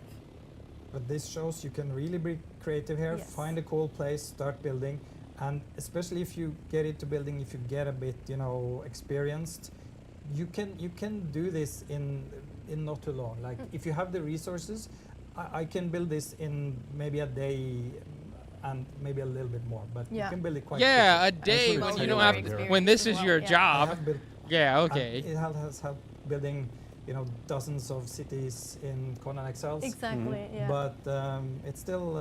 But this shows you can really be creative here, Yes. find a cool place, start building, and especially if you get into building, if you get a bit, experienced, you can do this in not too long. Like if you have the resources, I can build this in maybe a day and maybe a little bit more, but Yeah. you can build it quite Yeah, a quickly. day really when you take don't it have over here. when this Experienced is as your well, yeah. I job. have built, Yeah, and okay. it has helped building, dozens of cities in Conan Exiles. Exactly. Yeah. But it's still,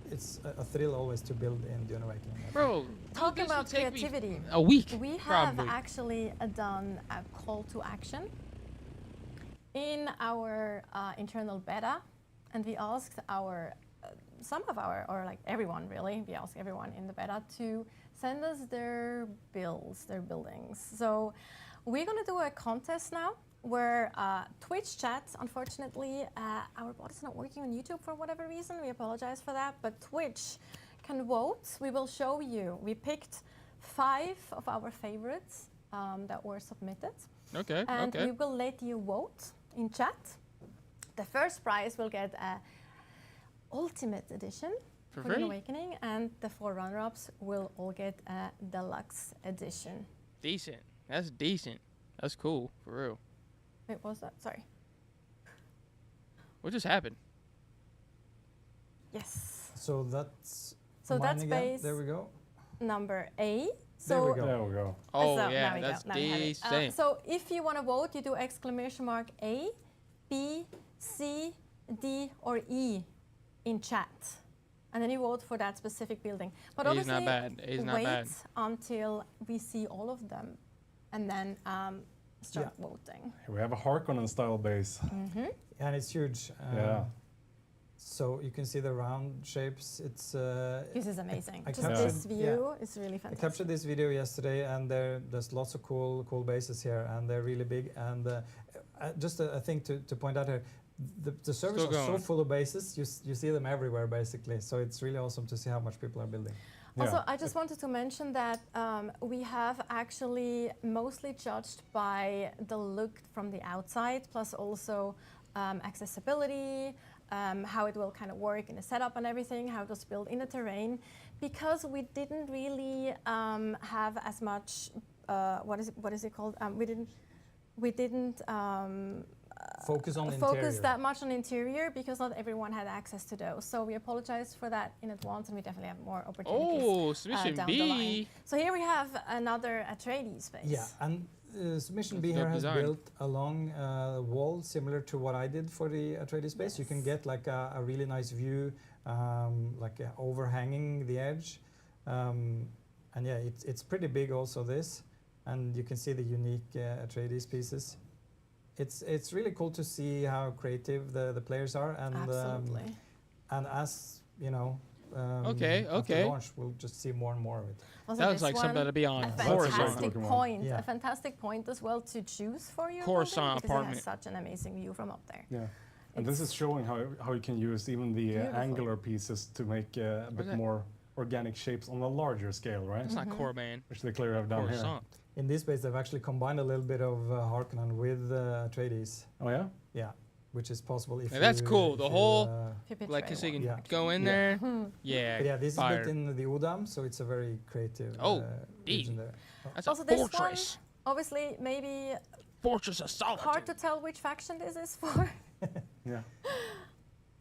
it's a thrill always to build in Dune Awakening. Bro, Talking this will about take me creativity, a week. we have probably. actually done a call to action in our internal beta, and we asked some of our, or like everyone really, we asked everyone in the beta to send us their builds, their buildings. So we're gonna do a contest now where Twitch chat, unfortunately, our bot is not working on YouTube for whatever reason. We apologize for that, but Twitch can vote. We will show you. We picked 5 of our favorites that were submitted, Okay, and okay. we will let you vote in chat. The first prize will get a Ultimate Edition For Dune free? Awakening, and the 4 runner-ups will all get a Deluxe Edition. Decent. That's decent. That's cool, for real. Wait, what was that? Sorry. What just happened? Yes. So that's So mine that's again. base There we go. number A. There we So go. There we go. Oh, so yeah, now we go. that's Now we have it. decent. So if you want to vote, you do exclamation mark A, B, C, D, or E in chat. And then you vote for that specific building. But A is obviously, not bad. A is not wait bad. until we see all of them and then start voting. Here we have a Harkonnen style base. And it's huge. Yeah. So you can see the round shapes. It's This is amazing. I Just captured- this view is really I fantastic. captured this video yesterday, and there's lots of cool bases here, and they're really big. And just a thing to point out here, the servers Still are so going. full of bases. You see them everywhere basically. So it's really awesome to see how much people are building. Also, Yeah. I just wanted to mention that we have actually mostly judged by the look from the outside, plus also accessibility, how it will kind of work in the setup and everything, how it was built in the terrain, because we didn't really have as much. What is it called? We didn't. Focus on Focus interior. that much on interior because not everyone had access to those. So we apologize for that in advance, and we definitely have more opportunities. Oh, submission down the line. B. So here we have another Atreides space. Yeah, and Submission That's B dope here has design. built along a wall similar to what I did for the Atreides base. You can Yes. get like a really nice view, like overhanging the edge. And yeah, it's pretty big also this. And you can see the unique Atreides pieces. It's really cool to see how creative the players are. And Absolutely. and as, you know, Okay, after okay. launch, we'll just see more and more of it. Also That this was like one, something to be on a That's a great Coruscant. looking one. point, Yeah. a fantastic point as well to choose for your Coruscant building because it apartment. has such an amazing view from up there. Yeah. And this is showing how you can use even the Beautiful. angular pieces to make a bit that? more organic shapes on a larger scale, right? It's not Corban. Which they clearly have done here. Coruscant. In this base, they've actually combined a little bit of Harkonnen with Atreides. Oh yeah? Yeah, which is possible if Yeah, that's you- cool. if The you, whole- If you Like, betray so you can one, Yeah. actually. go in Yeah. there. Hmm. Yeah. But yeah, this fire. is built in the Udam, so it's a very creative Oh, region there. That's Also, a this fortress. Obviously, maybe Fortress of Solitude. hard to tell which faction this is for. Yeah.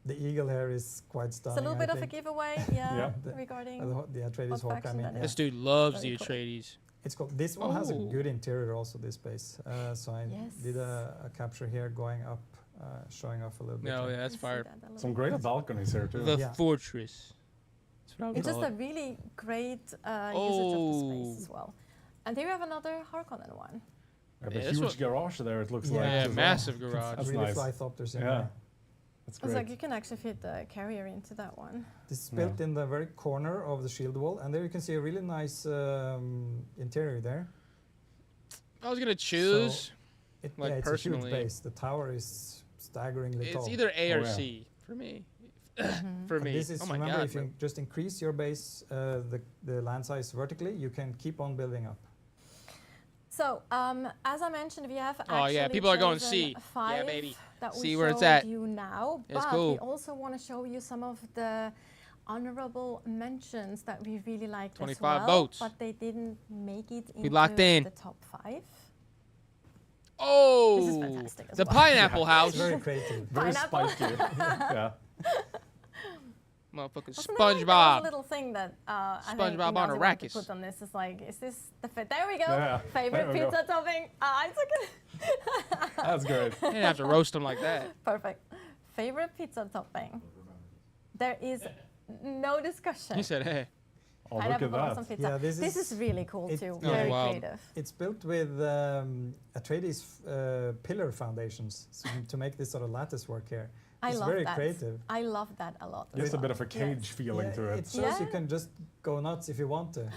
The eagle here is quite stunning. It's a little I bit of a think. giveaway, yeah, Yeah. regarding. The Atreides what Hawk, I faction mean, that yeah. This dude loves Very the cool. Atreides. It's cool. This one has a Oh. good interior also, this base. So I Yes. did a capture here going up, showing off a little bit. No, here. yeah, that's You see fire. that a little Some bit. great balconies here too. The Yeah. fortress. That's what I would It's just call a it. really great usage of the space Oh. as well. And here you have another Harkonnen one. Yeah, the Yeah, that's huge what- garage there, it looks Yeah. like. Yeah, as well. massive garage. That's really nice. flythopters in Yeah. there. That's It's great. like you can actually fit the carrier into that one. This is Yeah. built in the very corner of the shield wall, and there you can see a really nice interior there. I was gonna choose. It, Like, yeah, it's personally- a huge base. The tower is staggeringly tall. It's either A or Oh, yeah. C for me. Mm-hmm. For And me. this is, Oh my remember, god. if you just increase your base, the land size vertically, you can keep on building up. So, as I mentioned, we have Oh, yeah, actually people are going chosen C. Yeah, 5 baby. that we See where it's showed at. you now, It's but cool. we also want to show you some of the honorable mentions that we really liked 25 as well, votes. but they didn't make it We into locked in. the top 5. Oh, This is fantastic as the well. pineapple It's house. very creative. Very Pineapple. spiky. yeah. Motherfucking Also, there was a SpongeBob. little thing that I think SpongeBob on Ignacio wanted to Arrakis. put on this is like, is this the there we go. Yeah, Favorite there we go. pizza topping. It's okay. That's great. You didn't have to roast them like that. Perfect. Favorite pizza topping. There is no discussion. He said, "Hey, Oh, look Pineapple at balls on that. pizza. Yeah, this this is- is really cool it- too. Oh, Very wow. creative. It's built with Atreides pillar foundations to make this sort of lattice work here. I It's love very that. creative. I love that a lot. as Just a well. bit of a cage Yes. feeling Yeah, to it. it shows you Yeah. can just go nuts if you want to.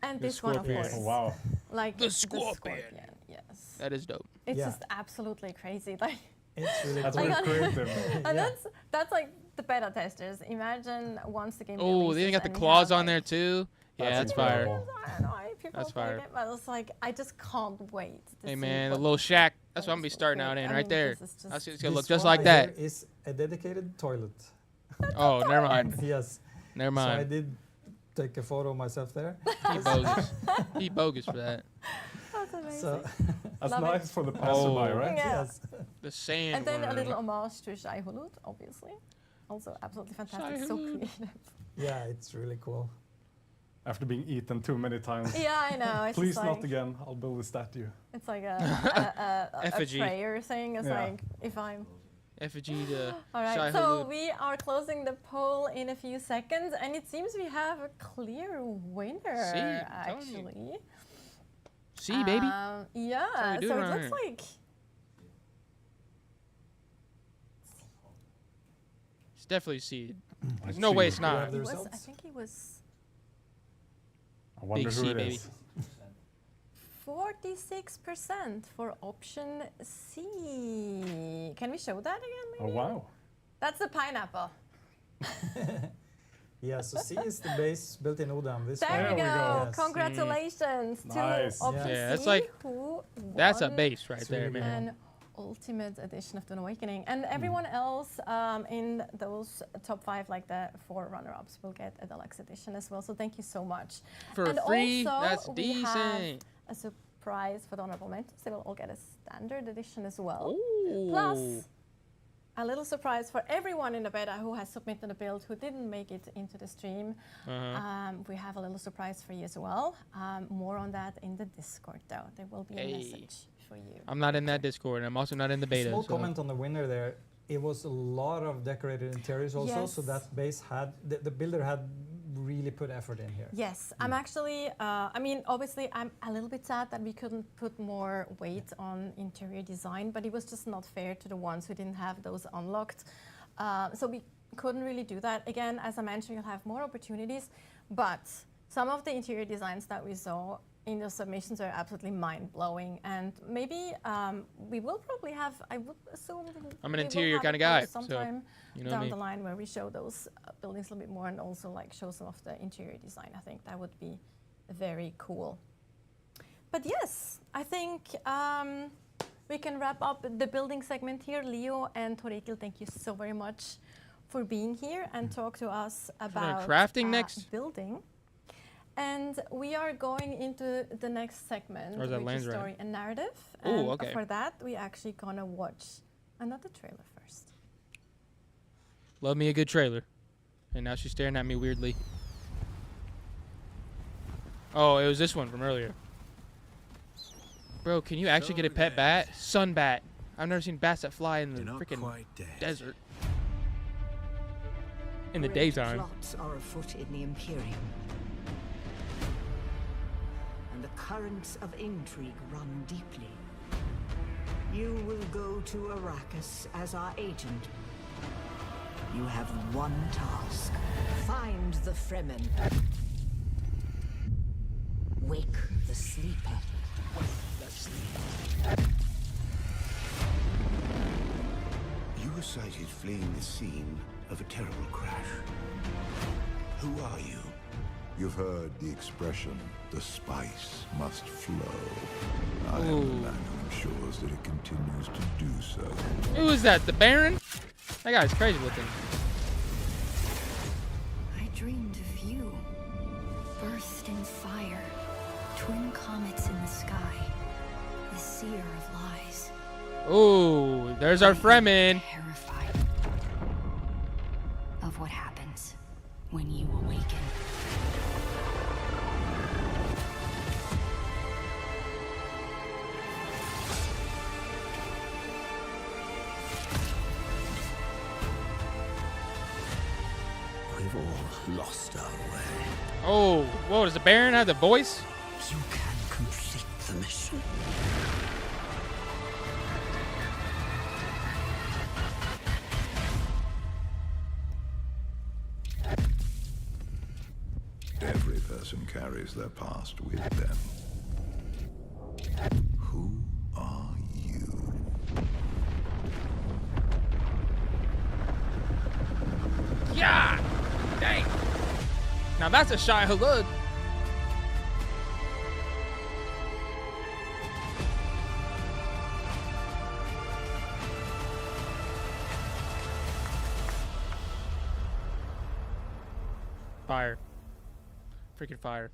And The this one, of scorpion. course. Oh, wow. Like The scorpion. Yes. that is dope." It's Yeah. just absolutely crazy. Like, It's really That's cool. very Like, creative. and Yeah. that's like the beta testers. Imagine once the game. Oh, they releases even got the and we claws have, on there like, too. Yeah, That's that's fire. incredible. I don't know why people That's play fire. it, but it's like I just can't wait. To Hey see man, the what little shack. That's what I'm gonna be things will starting create. out in I right mean, there. this is just- That's it's gonna look This just one like here that. is a dedicated toilet. Oh, never mind. Yes. Never So I mind. did take a photo of myself there. He bogus. He bogus for that. That's amazing. So That's Love it. nice for the passerby, Oh. right? Yeah. yes. The sand. And then a worm. little homage to Shai Hulud, obviously. Also absolutely fantastic, so Shai-Hulud. creative. Yeah, it's really cool. After being eaten too many times. Yeah, I know. It's Please just not like, again. I'll build a statue. It's like a Effigy. prayer thing. It's Yeah. like if I'm. effigy to All right, Shai so Hulud. we are closing the poll in a few seconds, and it seems we have a clear winner. See, I'm telling you. Actually. See, baby. Yeah. how we do So it around looks here. like. It's definitely seed. Let's There's no see. way it's Do you not. have the He was, I results? think he was I wonder Big who C, it baby. is. 46% for option C. Can we show that again? Oh, Maybe? wow. That's the pineapple. Yeah, so C is the base built in Udam. This There, one. There we we go. go. Yes. Congratulations Nice. to option Yeah, that's C, like- who That's a won base right It's there, really man. an ultimate edition of Dune Awakening. And everyone else in those top 5, like the 4 runner-ups, will get a deluxe edition as well. So thank you so much. For and free, also that's we have decent. a surprise for the honorable mentions. They will all get a standard edition as well. Ooh. Plus a little surprise for everyone in the beta who has submitted a build who didn't make it into the stream. We have a little surprise for you as well. More on that in the Discord, though. There will be a message for you. I'm not in that Discord. I'm also not in the beta. Small so- comment on the winner there. It was a lot of decorated interiors also, so Yes. that base had the builder had really put effort in here. Yes, I'm actually, I mean, obviously, I'm a little bit sad that we couldn't put more weight on interior design, but it was just not fair to the ones who didn't have those unlocked. So we couldn't really do that. Again, as I mentioned, you'll have more opportunities, but some of the interior designs that we saw in the submissions are absolutely mind-blowing, and maybe we will probably have, I would assume, I'm an we will interior have a kinda guy, post so sometime you know down me. the line where we show those buildings a little bit more and also like show some of the interior design. I think that would be very cool. But yes, I think we can wrap up the building segment here. Leo and Torikil, thank you so very much for being here and talk to us about crafting next? building. And we are going into the next segment, Or is that which is Landsraad? story and narrative. Ooh, And okay. for that, we actually gonna watch another trailer first. Love me a good trailer. And now she's staring at me weirdly. Oh, it was this one from earlier. Bro, can you actually get a pet bat? Sun bat. I've never seen bats that fly in the You're not freaking quite dead. desert. In the Great daytime. plots are afoot in the Imperium. And the currents of intrigue run deeply. You will go to Arrakis as our agent. You have one task. Find the Fremen. Wake the sleeper. You were sighted fleeing the scene of a terrible crash. Who are you? You've heard the expression, the spice must flow. I am Ooh. the man who ensures that it continues to do so. Who is that? The Baron? That guy's crazy looking. I dreamed of you. Burst in fire. Twin comets in the sky. The seer of lies. Ooh, there's our Fremen. Terrified of what happens when you awaken. We've all lost our way. Oh, whoa, does the Baron have the voice? You can complete the mission. Every person carries their past with them. Who are you? Yeah! Dang! Now that's a Shia Hulud. Fire. Freaking fire.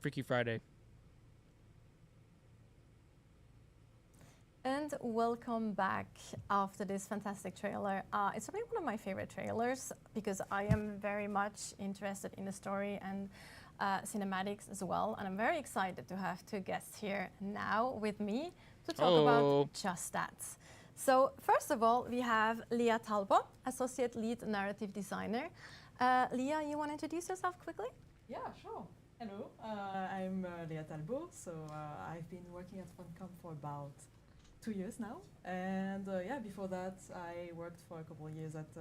Freaky Friday. And welcome back after this fantastic trailer. It's probably one of my favorite trailers because I am very much interested in the story and cinematics as well. And I'm very excited to have two guests here now with me to talk about just that. So first of all, we have Leah Talbot, Associate Lead Narrative Designer. Leah, you want to introduce yourself quickly? Yeah, sure. Hello, I'm Leah Talbot. So I've been working at Funcom for about 2 years now, and yeah, before that I worked for a couple of years at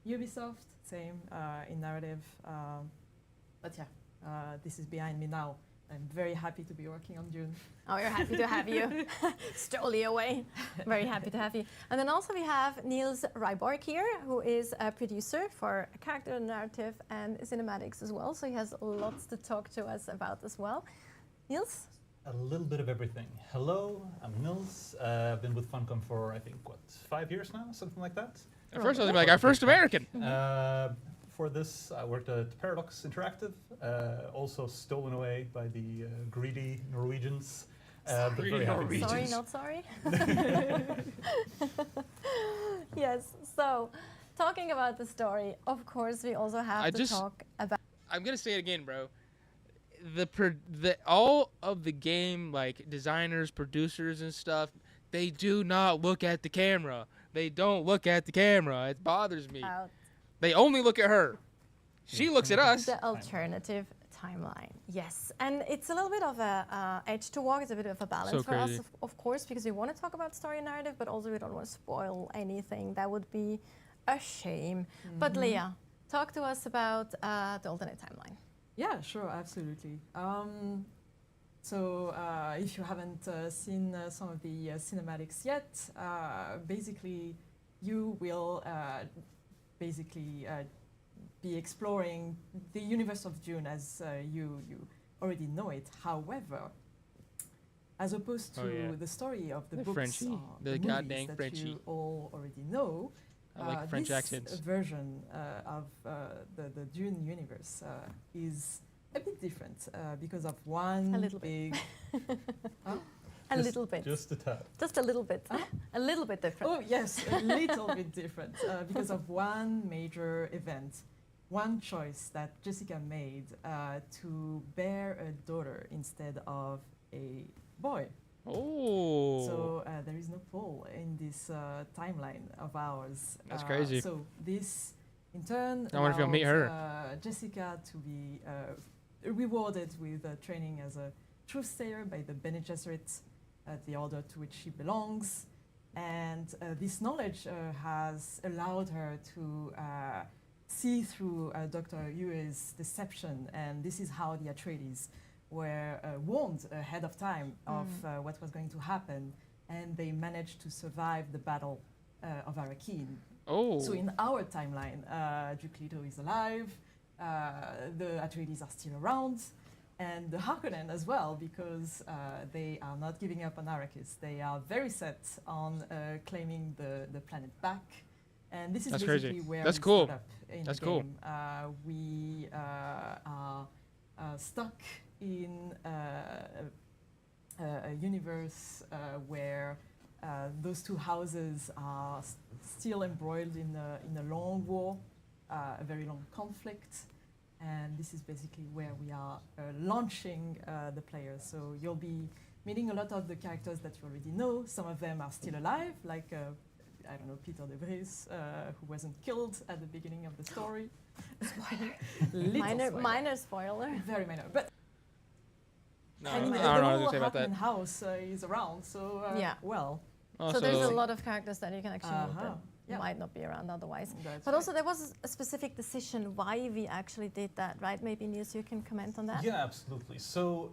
Ubisoft, same in narrative, but yeah, this is behind me now. I'm very happy to be working on Dune. Oh, we're happy to have you. Stole away. Very happy to have you. And then also we have Niels Ryborg here, who is a producer for character narrative and cinematics as well. So he has lots to talk to us about as well. Niels? A little bit of everything. Hello, I'm Nils. I've been with Funcom for, I think, what, 5 years now? Something like that? At first I was like, our first American. For this, I worked at Paradox Interactive, also stolen away by the greedy Norwegians. But very happy. Sorry, not sorry. Yes. So, talking about the story, of course, we also have to talk about. I'm gonna say it again, bro. All of the game like designers, producers, and stuff, they do not look at the camera. They don't look at the camera. It bothers me. They only look at her. She looks at us. The alternative timeline. Yes, and it's a little bit of a edge to walk. It's a bit of a balance for us, of course, because we want to talk about story and narrative, but also we don't want to spoil anything. That would be a shame. But Leah, talk to us about the alternate timeline. Yeah, sure, absolutely. So if you haven't seen some of the cinematics yet, basically you will be exploring the universe of Dune as you already know it. However, as opposed to the story of the books Frenchie. or The movies goddamn that Frenchie. you all already know, I like French this accents. version of the Dune universe is a bit different because of one big... A little bit. Just a tad. Just a little bit. A little bit different. Oh, yes, a little bit different because of one major event, one choice that Jessica made to bear a daughter instead of a boy. Oh. So there is no Paul in this timeline of ours. That's crazy. So this, in turn, I wonder if you'll meet her. Jessica to be rewarded with training as a truth-sayer by the Bene Gesserit, the order to which she belongs. And this knowledge has allowed her to see through Dr. Yue's deception, and this is how the Atreides were warned ahead of time of what was going to happen, and they managed to survive the battle of Arrakeen. Oh. So in our timeline, Duke Leto is alive, the Atreides are still around, and the Harkonnen as well, because they are not giving up on Arrakis. They are very set on claiming the planet back. And this is basically where we start up in the game. We are stuck in a universe where those two houses are still embroiled in a long war, a very long conflict. And this is basically where we are launching the players. So you'll be meeting a lot of the characters that you already know. Some of them are still alive, like, I don't know, Peter de Vries, who wasn't killed at the beginning of the story. Minor spoiler. Very minor. But no, I mean, I the don't know whole what to say about that. Harkonnen house is around, so well. So there's a lot of characters that you can actually meet that Yeah. might not be around otherwise. That's But also there was a specific decision why we actually did that, right? Maybe Niels, you can comment on that? Yeah, absolutely. So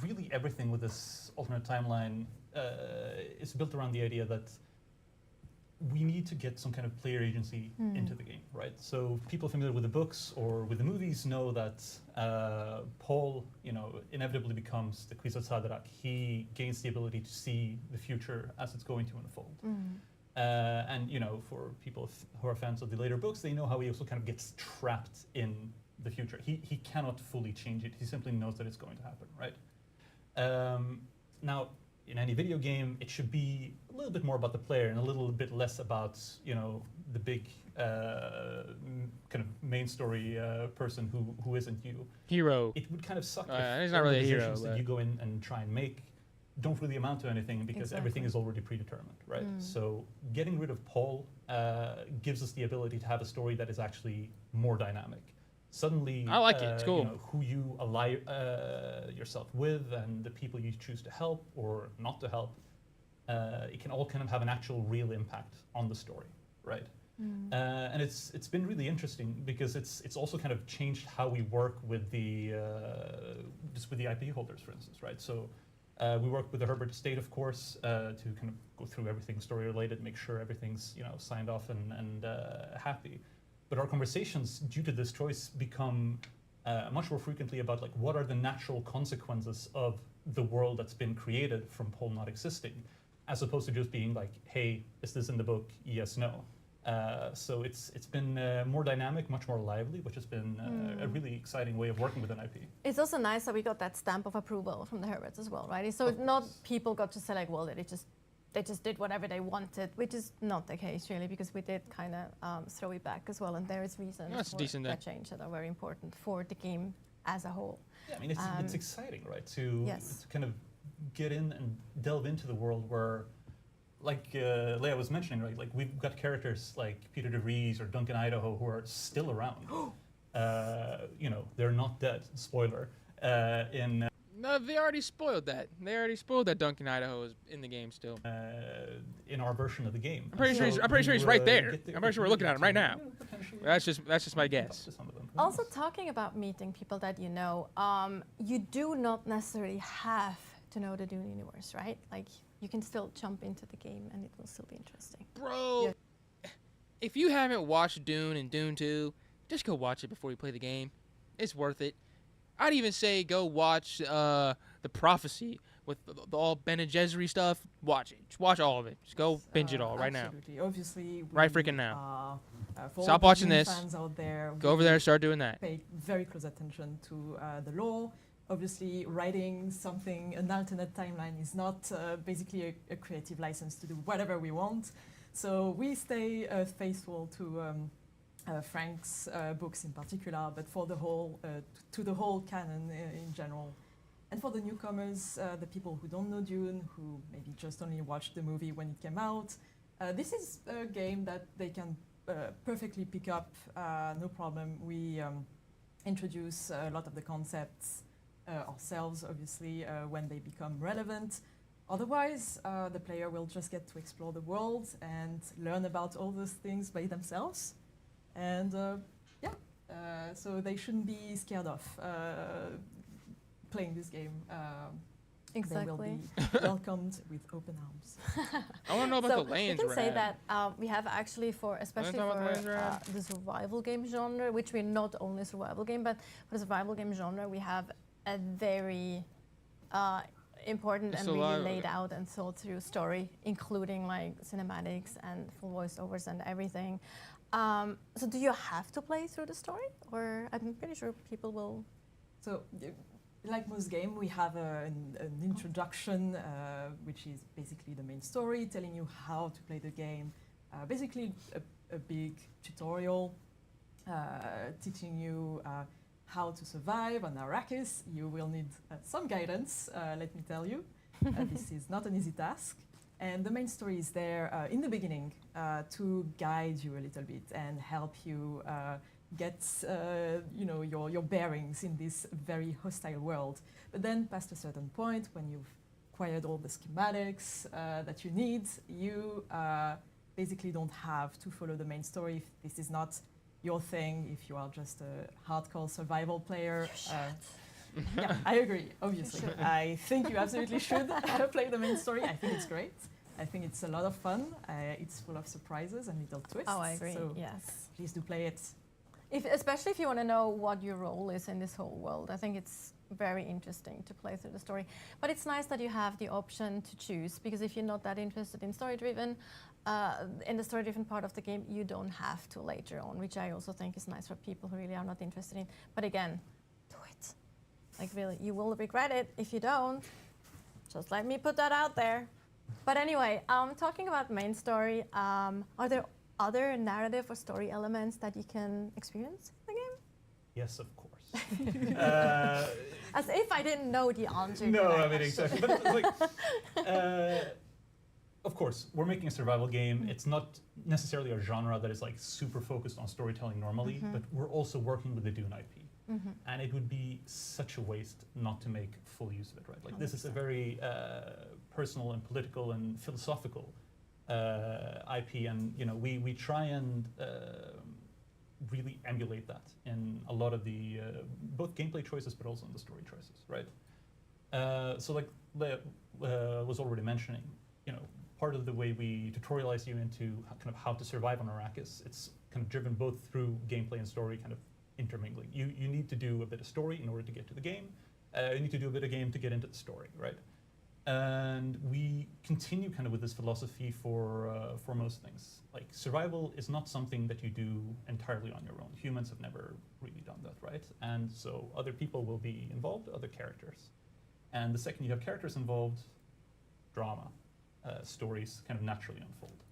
really everything with this alternate timeline is built around the idea that we need to get some kind of player agency into the game, right? So people familiar with the books or with the movies know that Paul, inevitably becomes the Kwisatz Haderach. He gains the ability to see the future as it's going to unfold. And for people who are fans of the later books, they know how he also kind of gets trapped in the future. He cannot fully change it. He simply knows that it's going to happen, right? Now, in any video game, it should be a little bit more about the player and a little bit less about, the big kind of main story person who isn't you. Hero. It would kind of suck he's if not all really the a hero. decisions that you go in and try and make don't really amount to anything because everything is already predetermined, right? So getting rid of Paul gives us the ability to have a story that is actually more dynamic. Suddenly, I like it. It's cool. Who you ally yourself with and the people you choose to help or not to help, it can all kind of have an actual real impact on the story, right? And it's been really interesting because it's also kind of changed how we work with the just with the IP holders, for instance, right? So we work with the Herbert estate, of course, to kind of go through everything story related, make sure everything's signed off and happy. But our conversations, due to this choice, become much more frequently about like what are the natural consequences of the world that's been created from Paul not existing, as opposed to just being like, hey, is this in the book? Yes, no. So it's been more dynamic, much more lively, which has been a really exciting way of working with an IP. It's also nice that we got that stamp of approval from the Herberts as well, right? So not people got to say like, well, they just did whatever they wanted, which is not the case really, because we did kind of throw it back as well, and there is reasons for that change that are very important for the game as a whole. Yeah, I mean, it's exciting, right? To kind of get in and delve into the world where, like Leah was mentioning, right? Like we've got characters like Peter DeVries or Duncan Idaho who are still around. You know, they're not dead. Spoiler. No, they already spoiled that. They already spoiled that Duncan Idaho is in the game still. In our version of the game. I'm pretty sure he's right there. I'm pretty sure we're looking at him right now. That's just my guess. Also, talking about meeting people that you know, you do not necessarily have to know the Dune universe, right? Like, you can still jump into the game and it will still be interesting. Bro, if you haven't watched Dune and Dune 2, just go watch it before you play the game. It's worth it. I'd even say go watch The Prophecy with all Ben and Gesserit stuff. Watch it. Just watch all of it. Just go binge it all right now. Obviously, right freaking now. Stop watching this. Fans out there, go over there and start doing that. Pay very close attention to the lore. Obviously, writing something, an alternate timeline, is not basically a creative license to do whatever we want. So we stay faithful to Frank's books in particular, but for the whole, to the whole canon in general. And for the newcomers, the people who don't know Dune, who maybe just only watched the movie when it came out, this is a game that they can perfectly pick up, no problem. We introduce a lot of the concepts ourselves, obviously, when they become relevant. Otherwise, the player will just get to explore the world and learn about all those things by themselves. And so they shouldn't be scared of playing this game. Exactly. They will be welcomed with open arms. I want to know about the Landsraad. We can say that we have actually, especially for the survival game genre, which we're not only a survival game, but for the survival game genre, we have a very important and really laid out and thought through story, including like cinematics and full voiceovers and everything. So do you have to play through the story, or I'm pretty sure people will? So, like most game, we have an introduction, which is basically the main story, telling you how to play the game. Basically, a big tutorial teaching you how to survive on Arrakis. You will need some guidance, let me tell you. This is not an easy task. And the main story is there in the beginning to guide you a little bit and help you get your bearings in this very hostile world. But then past a certain point, when you've acquired all the schematics that you need, you basically don't have to follow the main story if this is not your thing, if you are just a hardcore survival player. Yeah, I agree, obviously. I think you absolutely should play the main story. I think it's great. I think it's a lot of fun. It's full of surprises and little twists. Oh, I agree, so yes. Please do play it. Especially if you want to know what your role is in this whole world. I think it's very interesting to play through the story. But it's nice that you have the option to choose, because if you're not that interested in story-driven, in the story-driven part of the game, you don't have to later on, which I also think is nice for people who really are not interested in. But again, do it. Like really, you will regret it if you don't. Just let me put that out there. But anyway, talking about main story, are there other narrative or story elements that you can experience in the game? Yes, of course. As if I didn't know the answer. No, I mean, exactly. But like, of course, we're making a survival game. It's not necessarily a genre that is like super focused on storytelling normally, but we're also working with the Dune IP. And it would be such a waste not to make full use of it, right? Like 100%. This is a very personal and political and philosophical IP, and we try and really emulate that in a lot of the both gameplay choices, but also in the story choices, right? So like Leia was already mentioning, part of the way we tutorialize you into kind of how to survive on Arrakis, it's kind of driven both through gameplay and story kind of intermingling. You need to do a bit of story in order to get to the game. You need to do a bit of game to get into the story, right? And we continue kind of with this philosophy for most things. Like survival is not something that you do entirely on your own. Humans have never really done that, right? And so other people will be involved, other characters. And the second you have characters involved, drama, stories kind of naturally unfold.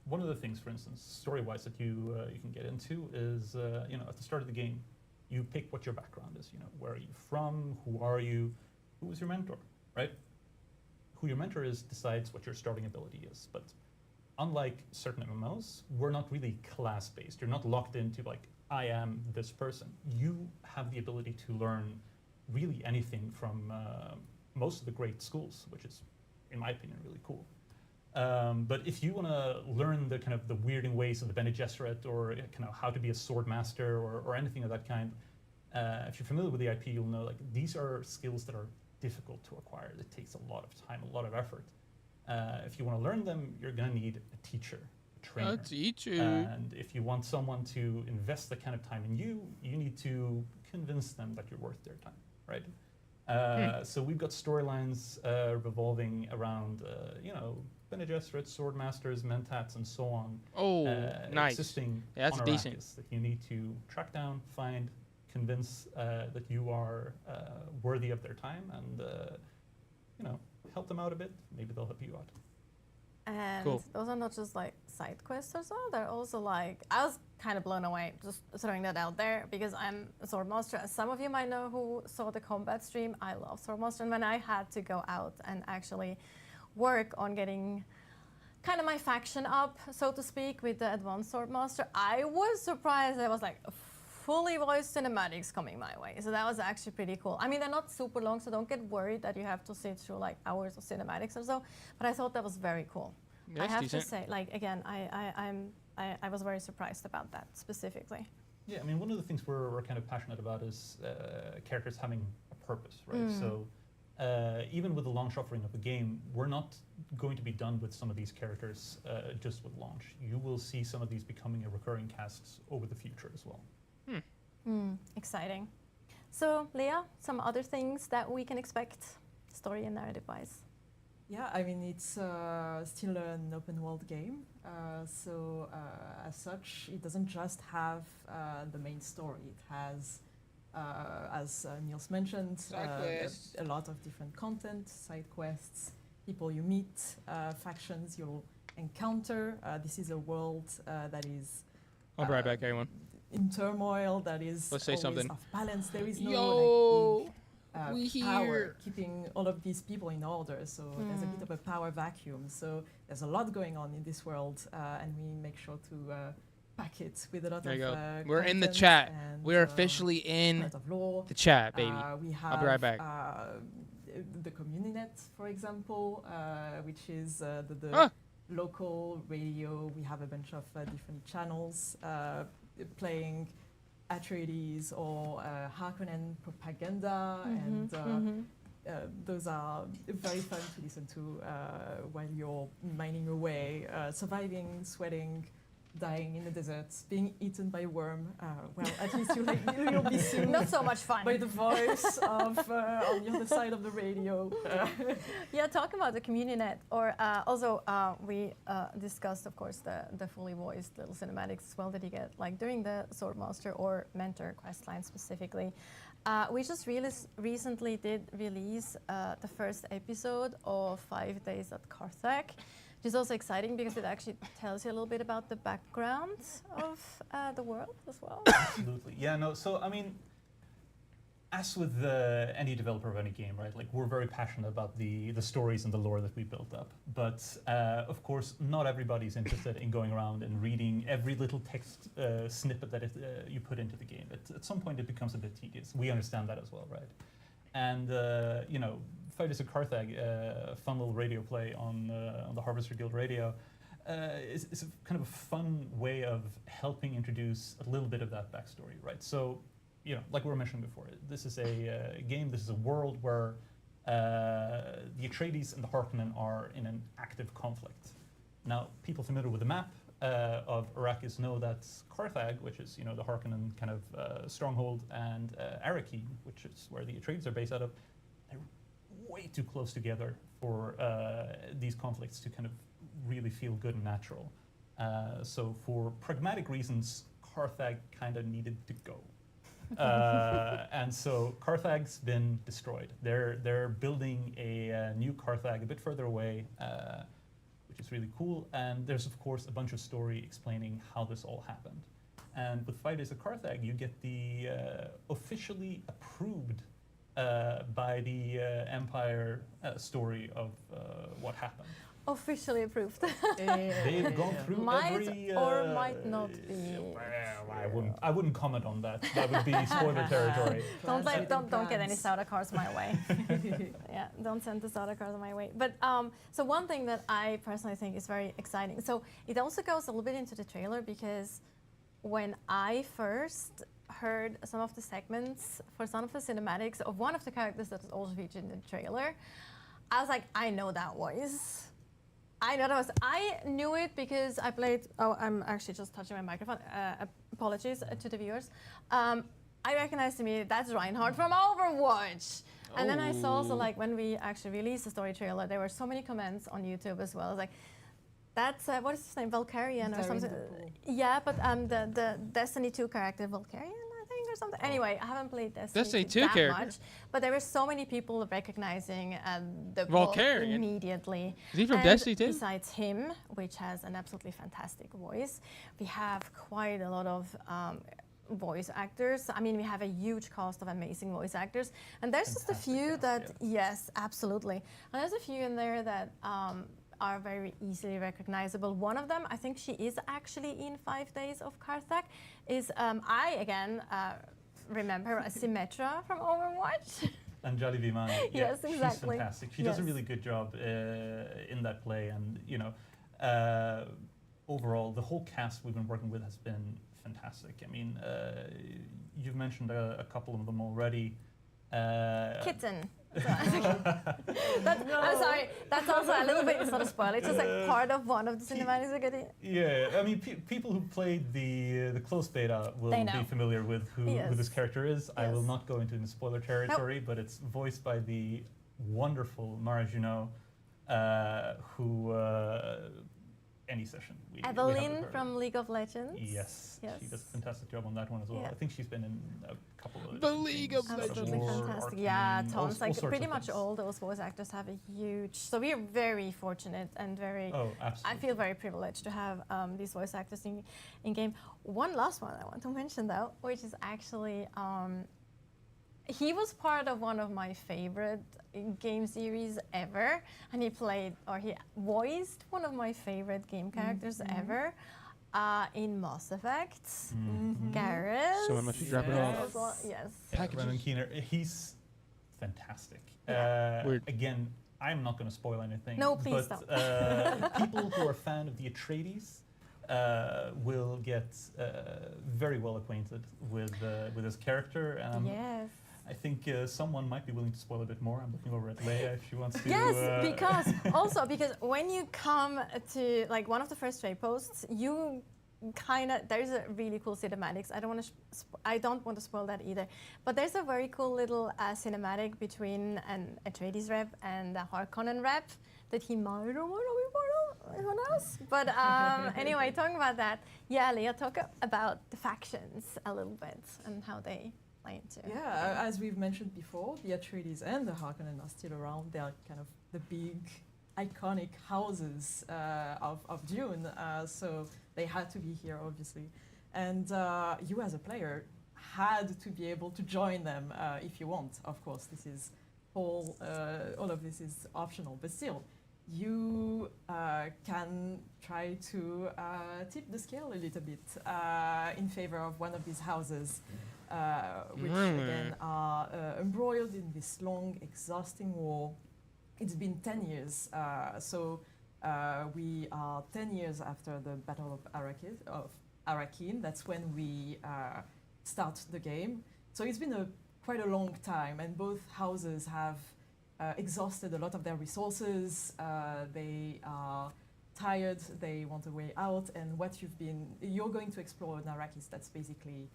One of the things, for instance, story-wise that you can get into is, at the start of the game, you pick what your background is. Where are you from? Who are you? Who is your mentor? Right? Who your mentor is decides what your starting ability is. But unlike certain MMOs, we're not really class-based. You're not locked into like, I am this person. You have the ability to learn really anything from most of the great schools, which is, in my opinion, really cool. But if you want to learn the kind of the weirding ways of the Bene Gesserit, or kind of how to be a sword master, or anything of that kind, if you're familiar with the IP, you'll know like these are skills that are difficult to acquire. It takes a lot of time, a lot of effort. If you want to learn them, you're going to need a teacher, a trainer. A teacher. And if you want someone to invest that kind of time in you, you need to convince them that you're worth their time, right? So we've got storylines revolving around, Bene Gesserit, sword masters, mentats, and so on. Oh, nice. Existing that's on decent. Arrakis that you need to track down, find, convince that you are worthy of their time, and help them out a bit. Maybe they'll help you out. And Cool. those are not just like side quests or so. They're also like, I was kind of blown away just throwing that out there because I'm a Swordmaster. As some of you might know who saw the combat stream, I love Swordmaster. And when I had to go out and actually work on getting kind of my faction up, so to speak, with the advanced Swordmaster, I was surprised. There was like fully voiced cinematics coming my way. So that was actually pretty cool. I mean, they're not super long, so don't get worried that you have to sit through like hours of cinematics or so. But I thought that was very cool. Yeah, I have decent. to say, like again, I was very surprised about that specifically. Yeah, I mean, one of the things we're kind of passionate about is characters having a purpose, right? So even with the launch offering of the game, we're not going to be done with some of these characters just with launch. You will see some of these becoming a recurring cast over the future as well. Exciting. So, Leah, some other things that we can expect, story and narrative-wise? Yeah, I mean, it's still an open world game. So as such, it doesn't just have the main story. It has, as Niels mentioned, a lot of different content, side quests, people you meet, factions you'll encounter. This is a world that is... I'll be right back, everyone. In turmoil, that is Let's say always something. off balance. There is no Yo, big power keeping all of these people in order. So there's a bit of a power vacuum. So there's a lot going on in this world, and we make sure to pack it with a lot There you of go. We're in the content chat. and, We're officially in part of lore. the chat, baby. We have I'll be right back. The CommuniNet, for example, which is the local radio. We have a bunch of different channels playing Atreides or Harkonnen propaganda, and those are very fun to listen to while you're mining your way, surviving, sweating, dying in the desert, being eaten by a worm. Well, at least you'll be soon. Not so much fun. By the voice of on the other side of the radio. Yeah, talking about the CommuniNet, or also we discussed, of course, the fully voiced little cinematics as well that you get, like during the Swordmaster or Mentor questline specifically. We just recently did release the first episode of 5 Days at Carthage, which is also exciting because it actually tells you a little bit about the background of the world as well. Absolutely. Yeah, no, so I mean, as with any developer of any game, right, like we're very passionate about the stories and the lore that we built up. But of course, not everybody's interested in going around and reading every little text snippet that you put into the game. At some point, it becomes a bit tedious. We understand that as well, right? And, 5 Days of Carthage, fun little radio play on the Harvester Guild radio, is a kind of a fun way of helping introduce a little bit of that backstory, right? So, like we were mentioning before, this is a game, this is a world where the Atreides and the Harkonnen are in an active conflict. Now, people familiar with the map of Arrakis know that Carthage, which is the Harkonnen kind of stronghold, and Arrakeen, which is where the Atreides are based out of, they're way too close together for these conflicts to kind of really feel good and natural. So for pragmatic reasons, Carthag kind of needed to go. And so Carthag's been destroyed. They're building a new Carthag a bit further away, which is really cool. And there's of course a bunch of story explaining how this all happened. And with 5 Days of Carthag, you get the officially approved by the Empire story of what happened. Officially approved. They've gone through might every or might not be. Well, I wouldn't comment on that. That would be spoiler territory. Don't get any soda cards my way. Yeah, don't send the soda cards my way. But so one thing that I personally think is very exciting. So it also goes a little bit into the trailer, because when I first heard some of the segments for some of the cinematics of one of the characters that was also featured in the trailer, I was like, I know that voice. I know that voice. I knew it because I played. Oh, I'm actually just touching my microphone. Apologies to the viewers. I recognized immediately that's Reinhardt from Overwatch. And then I saw also, like, when we actually released the story trailer, there were so many comments on YouTube as well. Like, that's what is his name, Valkyrian or something? Yeah, but the Destiny 2 character Valkyrian, I think, or something. Anyway, I haven't played Destiny 2 that character. much, but there were so many people recognizing the Valkyrian immediately. Is he from Destiny 2? Besides him, which has an absolutely fantastic voice, we have quite a lot of voice actors. I mean, we have a huge cast of amazing voice actors, and there's just a few that, yes, absolutely, and there's a few in there that are very easily recognizable. One of them, I think she is actually in 5 Days of Carthag, is I again remember her as Symmetra from Overwatch. Anjali Vimani. Yeah, yes, exactly. She's fantastic. She does a really good job in that play, and you know, overall, the whole cast we've been working with has been fantastic. I mean, you've mentioned a couple of them already. Kitten. I'm sorry, that's also a little bit, it's not a spoiler, it's just like part of one of the cinematics we're getting. Yeah, I mean, people who played the closed beta will be familiar with who this character is. I will not go into the spoiler territory, but it's voiced by the wonderful Mara Junot, who any session. Evelyn from League of Legends. Yes, she does a fantastic job on that one as well. Yeah. I think she's been in a couple of The League of Legends. Absolutely fantastic. Yeah, tons. Like pretty much all those voice actors have a huge. So we are very fortunate and very. Oh, absolutely. I feel very privileged to have these voice actors in game. One last one I want to mention though, which is actually. He was part of one of my favorite game series ever, and he voiced one of my favorite game characters ever in Mass Effect. Garrus. Someone must be dropping off. Yes. Ronan Keener, he's fantastic. Again, I'm not going to spoil anything. No, please but, don't. People who are a fan of the Atreides will get very well acquainted with his character. Yes. I think someone might be willing to spoil a bit more. I'm looking over at Leia if she wants to. Yes, because when you come to like one of the first trade posts, you there's a really cool cinematics. I don't want to spoil that either. But there's a very cool little cinematic between an Atreides rep and a Harkonnen rep that he might or might not be part of. Who knows? But anyway, talking about that, yeah, Leah, talk about the factions a little bit and how they. Yeah, as we've mentioned before, the Atreides and the Harkonnen are still around. They are kind of the big, iconic houses of Dune, so they had to be here, obviously. And you, as a player, had to be able to join them if you want. Of course, this is all of this is optional, but still, you can try to tip the scale a little bit in favor of one of these houses. Which again are embroiled in this long, exhausting war. It's been 10 years, so we are 10 years after the Battle of Arrakeen. That's when we start the game. So it's been quite a long time, and both houses have exhausted a lot of their resources. They are tired. They want a way out, and you're going to explore an Arrakis that's basically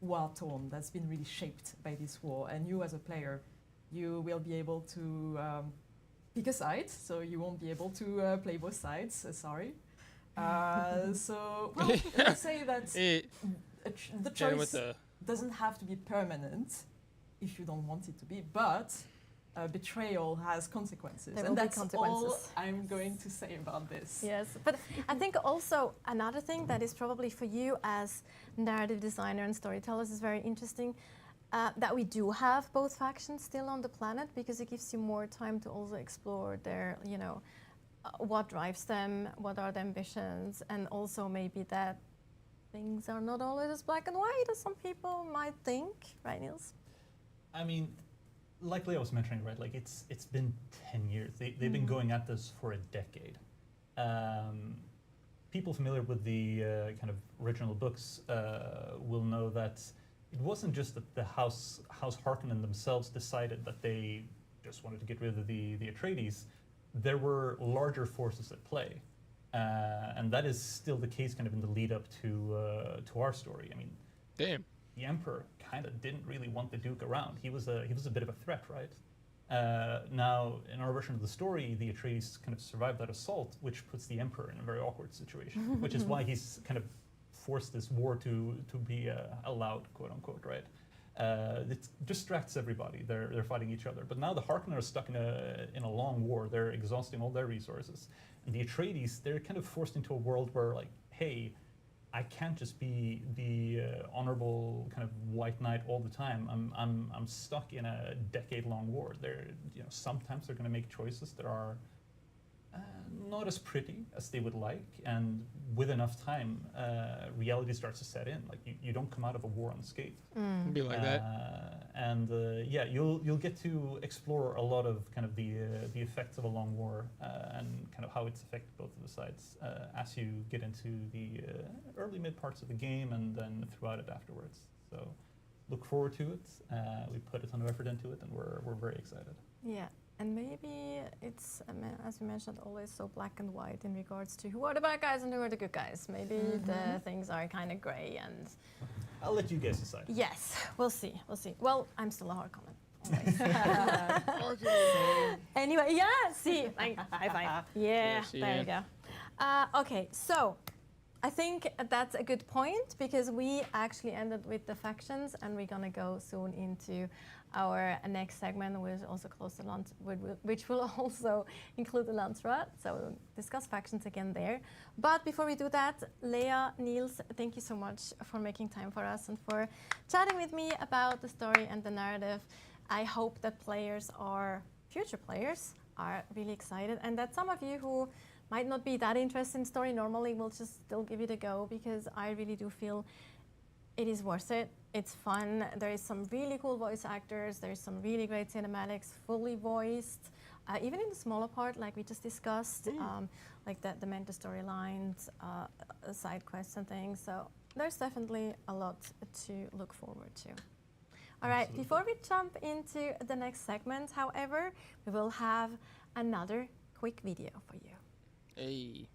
war-torn, that's been really shaped by this war, and you as a player You will be able to pick a side, so you won't be able to play both sides. Sorry. So, well, let's say that the choice doesn't have to be permanent if you don't want it to be, but betrayal has consequences. There and will be that's consequences. all I'm going to say about this. Yes, but I think also another thing that is probably for you as narrative designer and storytellers is very interesting, that we do have both factions still on the planet, because it gives you more time to also explore their, you know, what drives them, what are their ambitions, and also maybe that things are not always as black and white as some people might think, right, Niels? I mean, like Leah was mentioning, right? Like it's been 10 years. They've been going at this for a decade. People familiar with the kind of original books will know that it wasn't just that the House Harkonnen themselves decided that they just wanted to get rid of the Atreides. There were larger forces at play, and that is still the case kind of in the lead up to our story. I mean, damn, the Emperor kind of didn't really want the Duke around. He was a bit of a threat, right? Now, in our version of the story, the Atreides kind of survived that assault, which puts the Emperor in a very awkward situation, which is why he's kind of forced this war to be allowed, quote unquote, right? It distracts everybody. They're fighting each other. But now the Harkonnen are stuck in a long war. They're exhausting all their resources. And the Atreides, they're kind of forced into a world where, like, hey, I can't just be the honorable kind of white knight all the time. I'm stuck in a decade-long war. Sometimes they're going to make choices that are not as pretty as they would like, and with enough time, reality starts to set in. Like you don't come out of a war unscathed. Be like that. And yeah, you'll get to explore a lot of kind of the effects of a long war and kind of how it's affected both of the sides as you get into the early mid parts of the game and then throughout it afterwards. So look forward to it. We put a ton of effort into it, and we're very excited. Yeah. And maybe it's, as you mentioned, always so black and white in regards to who are the bad guys and who are the good guys. Maybe the things are kind of grey and... I'll let you guys decide. Yes, we'll see, we'll see. Well, I'm still a Harkonnen, always. Anyway, yeah, see, like, high five. Yeah, there you go. Okay, so I think that's a good point, because we actually ended with the factions, and we're gonna go soon into our next segment, which also which will also include the Landsraad. So we'll discuss factions again there. But before we do that, Leah, Niels, thank you so much for making time for us and for chatting with me about the story and the narrative. I hope that future players are really excited, and that some of you who might not be that interested in story normally will just still give it a go, because I really do feel it is worth it. It's fun. There is some really cool voice actors. There's some really great cinematics, fully voiced. Even in the smaller part, like we just discussed, like the mentor storylines, side quests and things. So there's definitely a lot to look forward to. All right, Absolutely. before we jump into the next segment, however, we will have another quick video for you. Hey.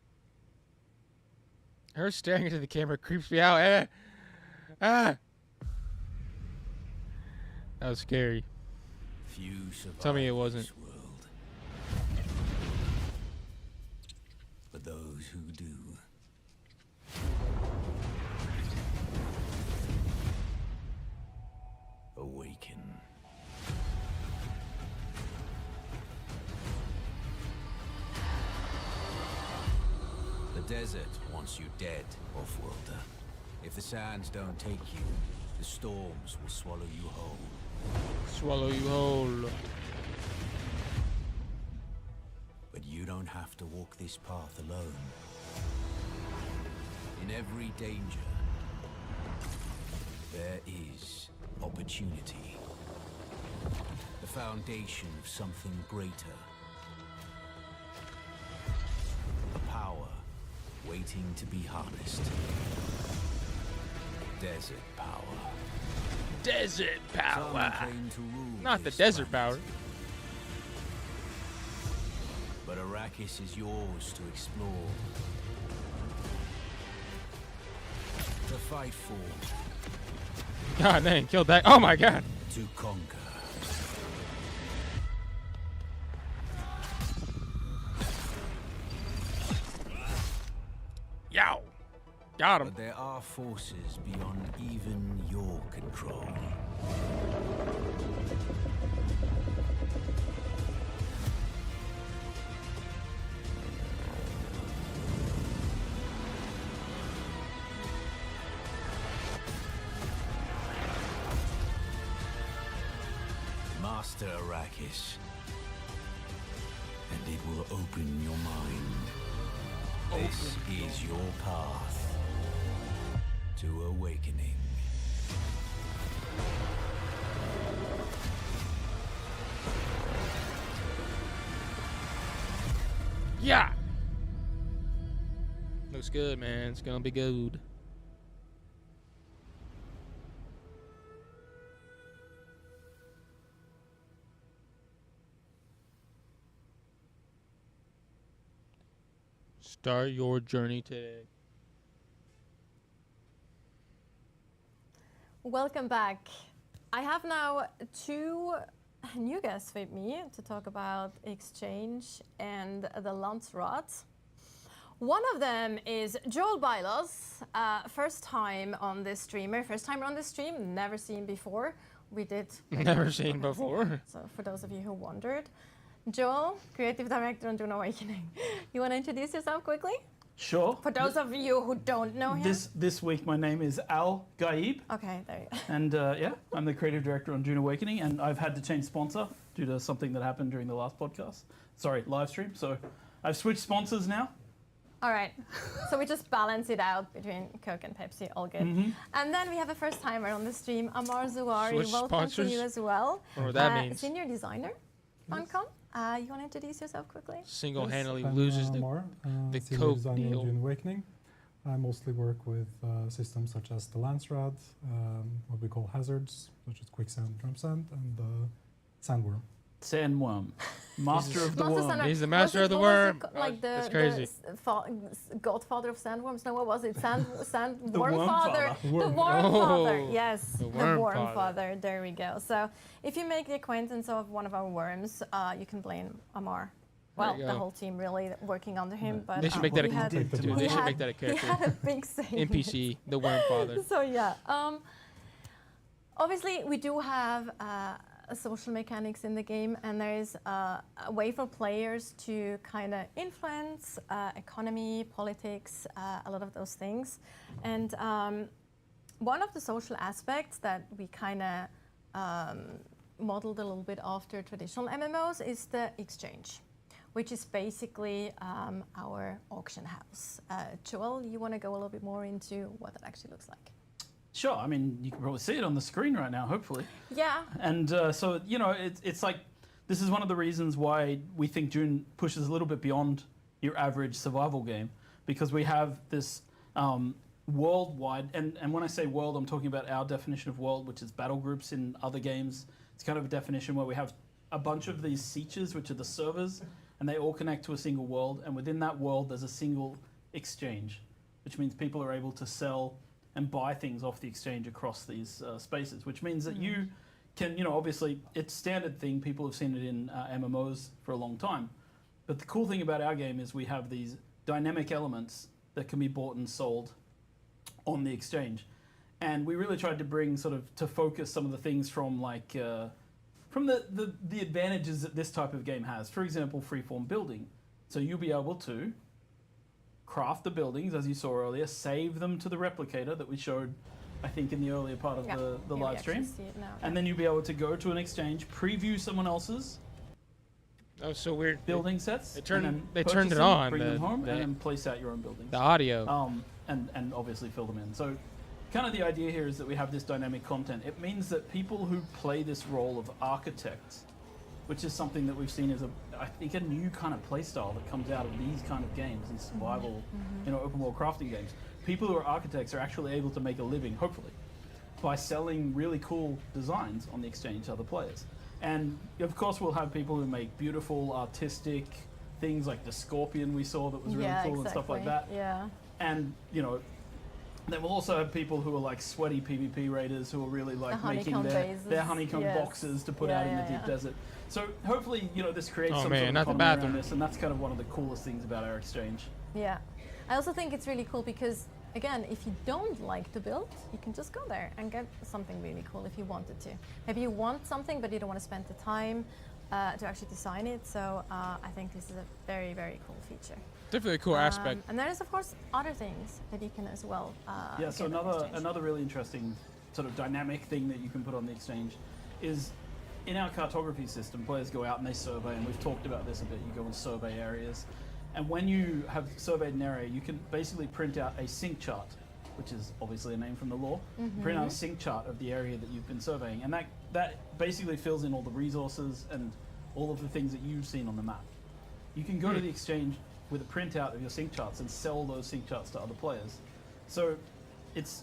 Her staring into the camera creeps me out. Ah! That was scary. Few survive Tell me it wasn't. this world. But those who do awaken. The desert wants you dead, off-worlder. If the sands don't take you, the storms will swallow you whole. Swallow you whole. But you don't have to walk this path alone. In every danger, there is opportunity. The foundation of something greater. A power waiting to be harnessed. Desert power. Desert power. Some claim to rule Not the this desert planet. power. But Arrakis is yours to explore. To fight for. God dang, killed that. Oh my god. To conquer. Got him. But there are forces beyond even your control. Master Arrakis, and it will open your mind. This is your path to awakening. Yeah. Looks good, man. It's gonna be good. Start your journey today. Welcome back. I have now two new guests with me to talk about Exchange and the Landsraad. One of them is Joel Bylos, first time on this stream, never seen before. We did. Never seen before. So for those of you who wondered, Joel, creative director on Dune Awakening. You want to introduce yourself quickly? Sure. For those of you who don't know him. This week my name is Al Gaib. Okay, there you go. And yeah, I'm the creative director on Dune Awakening, and I've had to change sponsor due to something that happened during the last podcast. Sorry, live stream. So I've switched sponsors now. All right, so we just balance it out between Coke and Pepsi, all good. And then we have a first timer on the stream, Amar Zouari. Switch Welcome sponsors? to you as well. What that means. Senior designer, Funcom. You want to introduce yourself quickly? Single-handedly I'm loses Amar, the senior Coke designer deal. on Dune Awakening. I mostly work with systems such as the Landsraad, what we call hazards, such as quicksand, drum sand, and sandworm. Sandworm. Master of the worm. He's the master of the worm. Like That's crazy. the godfather of sandworms? No, what was it? The Worm worm father. father. The worm Oh, father. Yes, the the worm worm father. father. There we go. So if you make the acquaintance of one of our worms, you can blame Amar. There Well, you the go. whole team really working under him, but They should make that a he had- dude. he They should had- make that a He had character. a big say. in it. NPC, the worm father. So yeah, obviously we do have social mechanics in the game, and there is a way for players to kind of influence economy, politics, a lot of those things. And one of the social aspects that we kind of modeled a little bit after traditional MMOs is the exchange, which is basically our auction house. Joel, you want to go a little bit more into what that actually looks like? Sure. I mean, you can probably see it on the screen right now, hopefully. Yeah. And so, you know, it's like, this is one of the reasons why we think Dune pushes a little bit beyond your average survival game, because we have this worldwide, and when I say world, I'm talking about our definition of world, which is battle groups in other games. It's kind of a definition where we have a bunch of these sietches, which are the servers, and they all connect to a single world, and within that world, there's a single exchange, which means people are able to sell and buy things off the exchange across these spaces, which means that you can, you know, obviously it's standard thing. People have seen it in MMOs for a long time. But the cool thing about our game is we have these dynamic elements that can be bought and sold on the exchange. And we really tried to bring sort of to focus some of the things from like, from the advantages that this type of game has. For example, freeform building. So you'll be able to craft the buildings, as you saw earlier, save them to the replicator that we showed, I think, in the earlier part of the live stream. And then you'll be able to go to an exchange, preview someone else's That was so weird. building sets. They turned and then they purchase turned it them, on. bring them home, the, and then place out your own buildings. the audio. And obviously fill them in. So kind of the idea here is that we have this dynamic content. It means that people who play this role of architects, which is something that we've seen as I think a new kind of play style that comes out of these kind of games, these survival, you know, open world crafting games. People who are architects are actually able to make a living, hopefully, by selling really cool designs on the exchange to other players. And of course we'll have people who make beautiful artistic things like the scorpion we saw that was really cool and stuff like that. Yeah. And, you know, then we'll also have people who are like sweaty PvP raiders who are really like making their honeycomb boxes to put out in the deep desert. So hopefully, you know, this creates some sort of economy around this, and that's kind of one of the coolest things about our exchange. Yeah. I also think it's really cool because again, if you don't like to build, you can just go there and get something really cool if you wanted to. Maybe you want something, but you don't want to spend the time to actually design it. So I think this is a very, very cool feature. Definitely a cool aspect. And there is, of course, other things that you can as well. Yeah. So another really interesting sort of dynamic thing that you can put on the exchange is in our cartography system, players go out and they survey, and we've talked about this a bit. You go and survey areas, and when you have surveyed an area, you can basically print out a sync chart, which is obviously a name from the lore. Print out a sync chart of the area that you've been surveying, and that basically fills in all the resources and all of the things that you've seen on the map. You can go to the exchange with a printout of your sync charts and sell those sync charts to other players. So it's,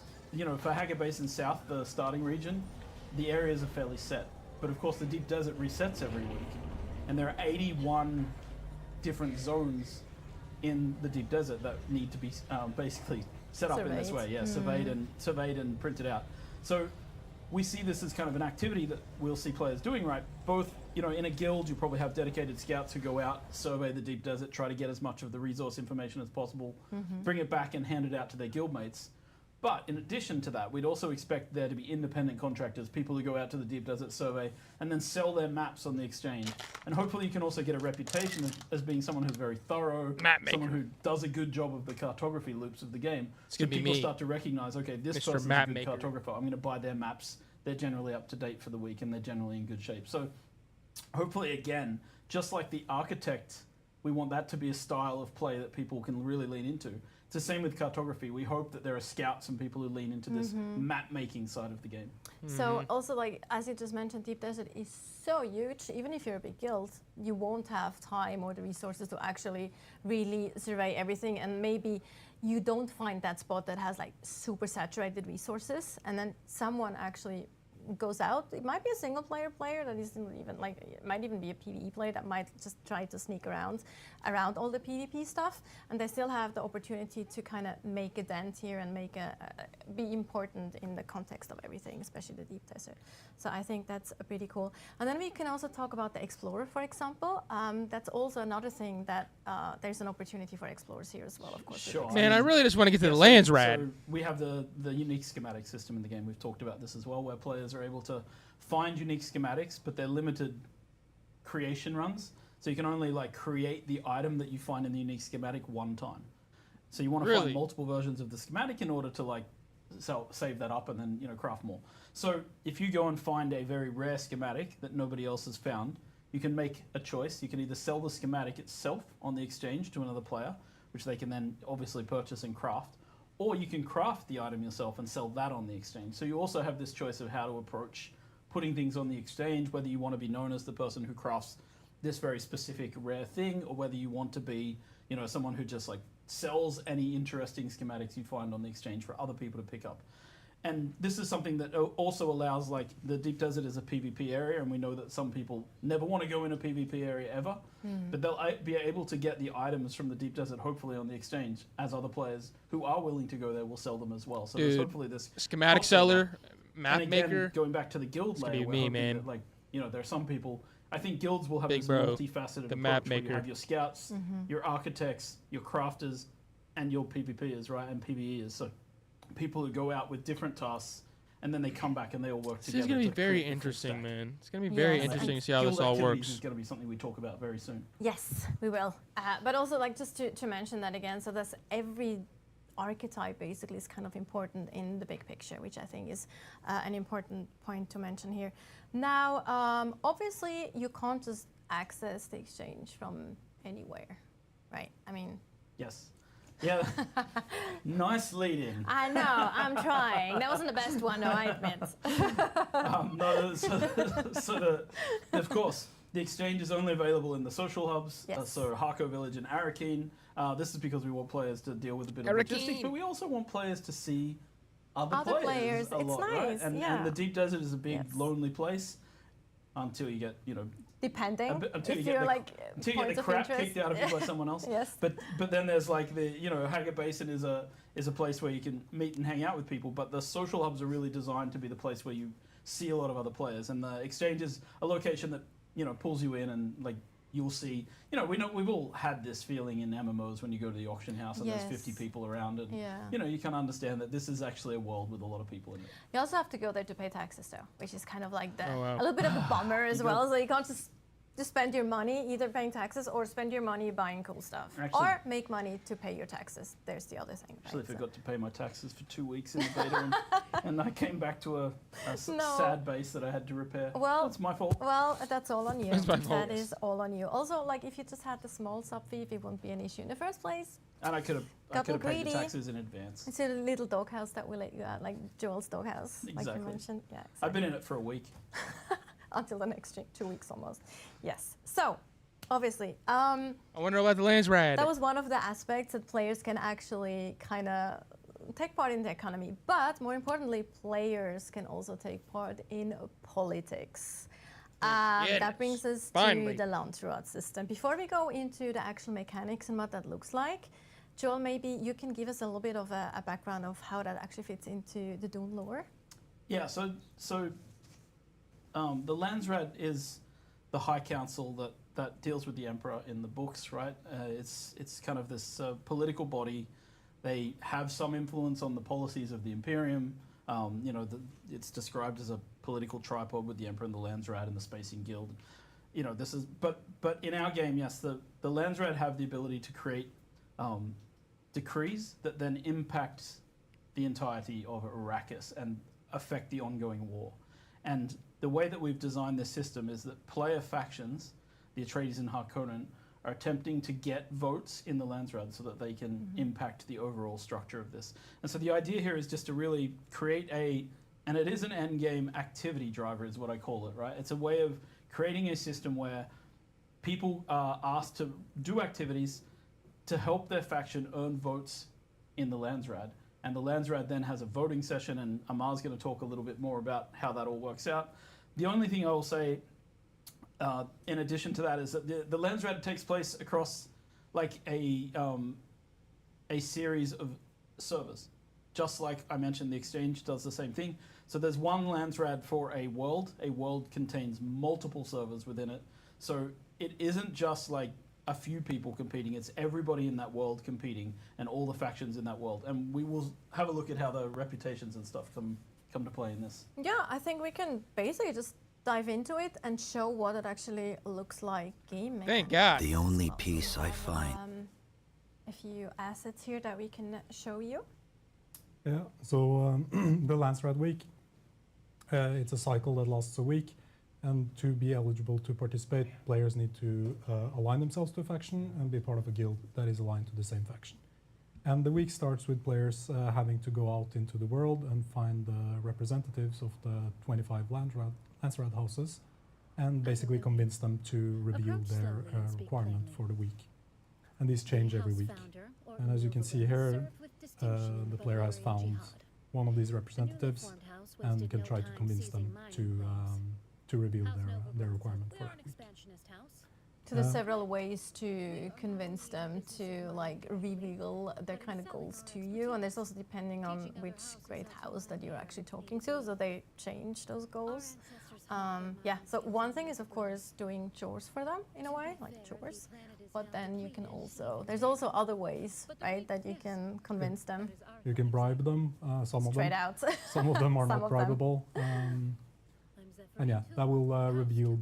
for Haggard Basin South, the starting region, the areas are fairly set. But of course the deep desert resets every week. And there are 81 different zones in the deep desert that need to be basically set up in this way. Yeah, surveyed and printed out. So we see this as kind of an activity that we'll see players doing, right? Both, in a guild, you probably have dedicated scouts who go out, survey the deep desert, try to get as much of the resource information as possible, bring it back and hand it out to their guildmates. But in addition to that, we'd also expect there to be independent contractors, people who go out to the deep desert, survey, and then sell their maps on the exchange. And hopefully you can also get a reputation as being someone who's very thorough, someone who does a good job of the cartography loops of the game. So people start to recognize, okay, this person's a good cartographer. I'm going to buy their maps. They're generally up to date for the week, and they're generally in good shape. So hopefully, again, just like the architect, we want that to be a style of play that people can really lean into. It's the same with cartography. We hope that there are scouts and people who lean into this map-making side of the game. So also, as you just mentioned, Deep Desert is so huge. Even if you're a big guild, you won't have time or the resources to actually really survey everything. And maybe you don't find that spot that has super saturated resources, and then someone actually goes out. It might be a single player that isn't even it might even be a PvE player that might just try to sneak around all the PvP stuff, and they still have the opportunity to kind of make a dent here and be important in the context of everything, especially the deep desert. So I think that's pretty cool. And then we can also talk about the Explorer, for example. That's also another thing that there's an opportunity for explorers here as well, of course. Sure. Man, I really just want to get to the Landsraad. So we have the unique schematic system in the game. We've talked about this as well, where players are able to find unique schematics, but they're limited creation runs. So you can only create the item that you find in the unique schematic one time. So you want to find multiple versions of the schematic in order to save that up and then craft more. So if you go and find a very rare schematic that nobody else has found, you can make a choice. You can either sell the schematic itself on the exchange to another player, which they can then obviously purchase and craft, or you can craft the item yourself and sell that on the exchange. So you also have this choice of how to approach putting things on the exchange, whether you want to be known as the person who crafts this very specific rare thing, or whether you want to be, someone who just sells any interesting schematics you find on the exchange for other people to pick up. And this is something that also allows, the Deep Desert is a PvP area, and we know that some people never want to go in a PvP area ever, but they'll be able to get the items from the Deep Desert, hopefully on the exchange, as other players who are willing to go there will sell them as well. So there's hopefully this schematic seller, map and again, maker. Going back to the guild layer, me, man. That, there are some people. I think guilds will have Big this bro, multifaceted the approach map where maker. you have your scouts, your architects, your crafters, and your PvPers, right, and PvEers. So people who go out with different tasks, and then they come back and they all work together. It's going to be very interesting, man. It's going to be very interesting to see how this all works. It's going to be something we talk about very soon. Yes, we will. But also, just to mention that again, so that's every archetype basically is kind of important in the big picture, which I think is an important point to mention here. Now, obviously, you can't just access the exchange from anywhere, right? I mean... Yes. Yeah, nice lead in. I know, I'm trying. That wasn't the best one, though, I admit. Of course, the exchange is only available in the social hubs, Yes. So Harco Village and Arakeen. This is because we want players to deal with a bit of logistics, but we also want players to see other players a it's lot, nice, right? And the Deep Desert is a big, lonely place until you get, Depending, until if you you're get the crap kicked out of you by someone else. Yes. But then there's Haggard Basin is a place where you can meet and hang out with people. But the social hubs are really designed to be the place where you see a lot of other players, and the exchange is a location that pulls you in and you'll see, we've all had this feeling in MMOs when you go to the auction house and there's 50 people around, and you can understand that this is actually a world with a lot of people in it. You also have to go there to pay taxes, though, which is kind of like a little bit of a bummer as well. So you can't just spend your money either paying taxes or spend your money buying cool stuff, or make money to pay your taxes. There's the other thing. Actually, forgot to pay my taxes for 2 weeks in the beta, and I came back to a sad base that I had to repair. Well, it's my fault. Well, that's all on you. It's my fault. That is all on you. Also, like if you just had the small sub fee, it wouldn't be an issue in the first place. And I could have paid the taxes in advance. It's a little doghouse that we let you out, like Joel's doghouse, Exactly. like you mentioned. Yeah, exactly. I've been in it for a week. Until the next 2 weeks almost. Yes. So, obviously, I wonder about the Landsraad. that was one of the aspects that players can actually kind of take part in the economy. But more importantly, players can also take part in politics. That brings us to the Landsraad system. Before we go into the actual mechanics and what that looks like, Joel, maybe you can give us a little bit of a background of how that actually fits into the Dune lore. Yeah. So. The Landsraad is the High Council that deals with the Emperor in the books, right? It's kind of this political body. They have some influence on the policies of the Imperium. It's described as a political tripod with the Emperor and the Landsraad and the Spacing Guild. This is, but in our game, yes, the Landsraad have the ability to create decrees that then impact the entirety of Arrakis and affect the ongoing war. And the way that we've designed this system is that player factions, the Atreides and Harkonnen, are attempting to get votes in the Landsraad so that they can impact the overall structure of this. And so the idea here is just to really create and it is an endgame activity driver is what I call it, right? It's a way of creating a system where people are asked to do activities to help their faction earn votes in the Landsraad. And the Landsraad then has a voting session, and Amar's going to talk a little bit more about how that all works out. The only thing I will say, in addition to that, is that the Landsraad takes place across like a series of servers. Just like I mentioned, the Exchange does the same thing. So there's one Landsraad for a world. A world contains multiple servers within it. So it isn't just like a few people competing, it's everybody in that world competing and all the factions in that world. And we will have a look at how the reputations and stuff come to play in this. Yeah, I think we can basically just dive into it and show what it actually looks like game mechanics. Thank God. The only piece I find. A few assets here that we can show you. Yeah, so the Landsraad week, it's a cycle that lasts a week. And to be eligible to participate, players need to align themselves to a faction and be part of a guild that is aligned to the same faction. And the week starts with players having to go out into the world and find the representatives of the 25 Landsraad houses and basically convince them to reveal their requirement for the week. And these change every week. And as you can see here, the player has found one of these representatives and can try to convince them to reveal their requirement for that week. So there's several ways to convince them to like reveal their kind of goals to you, and there's also depending on which great house that you're actually talking to, so they change those goals. Yeah, so one thing is of course doing chores for them in a way, like chores, but then you can also, there's also other ways, right, that you can convince them. You can bribe them, some of them. Straight out. Some of them are not bribable. And yeah, that will reveal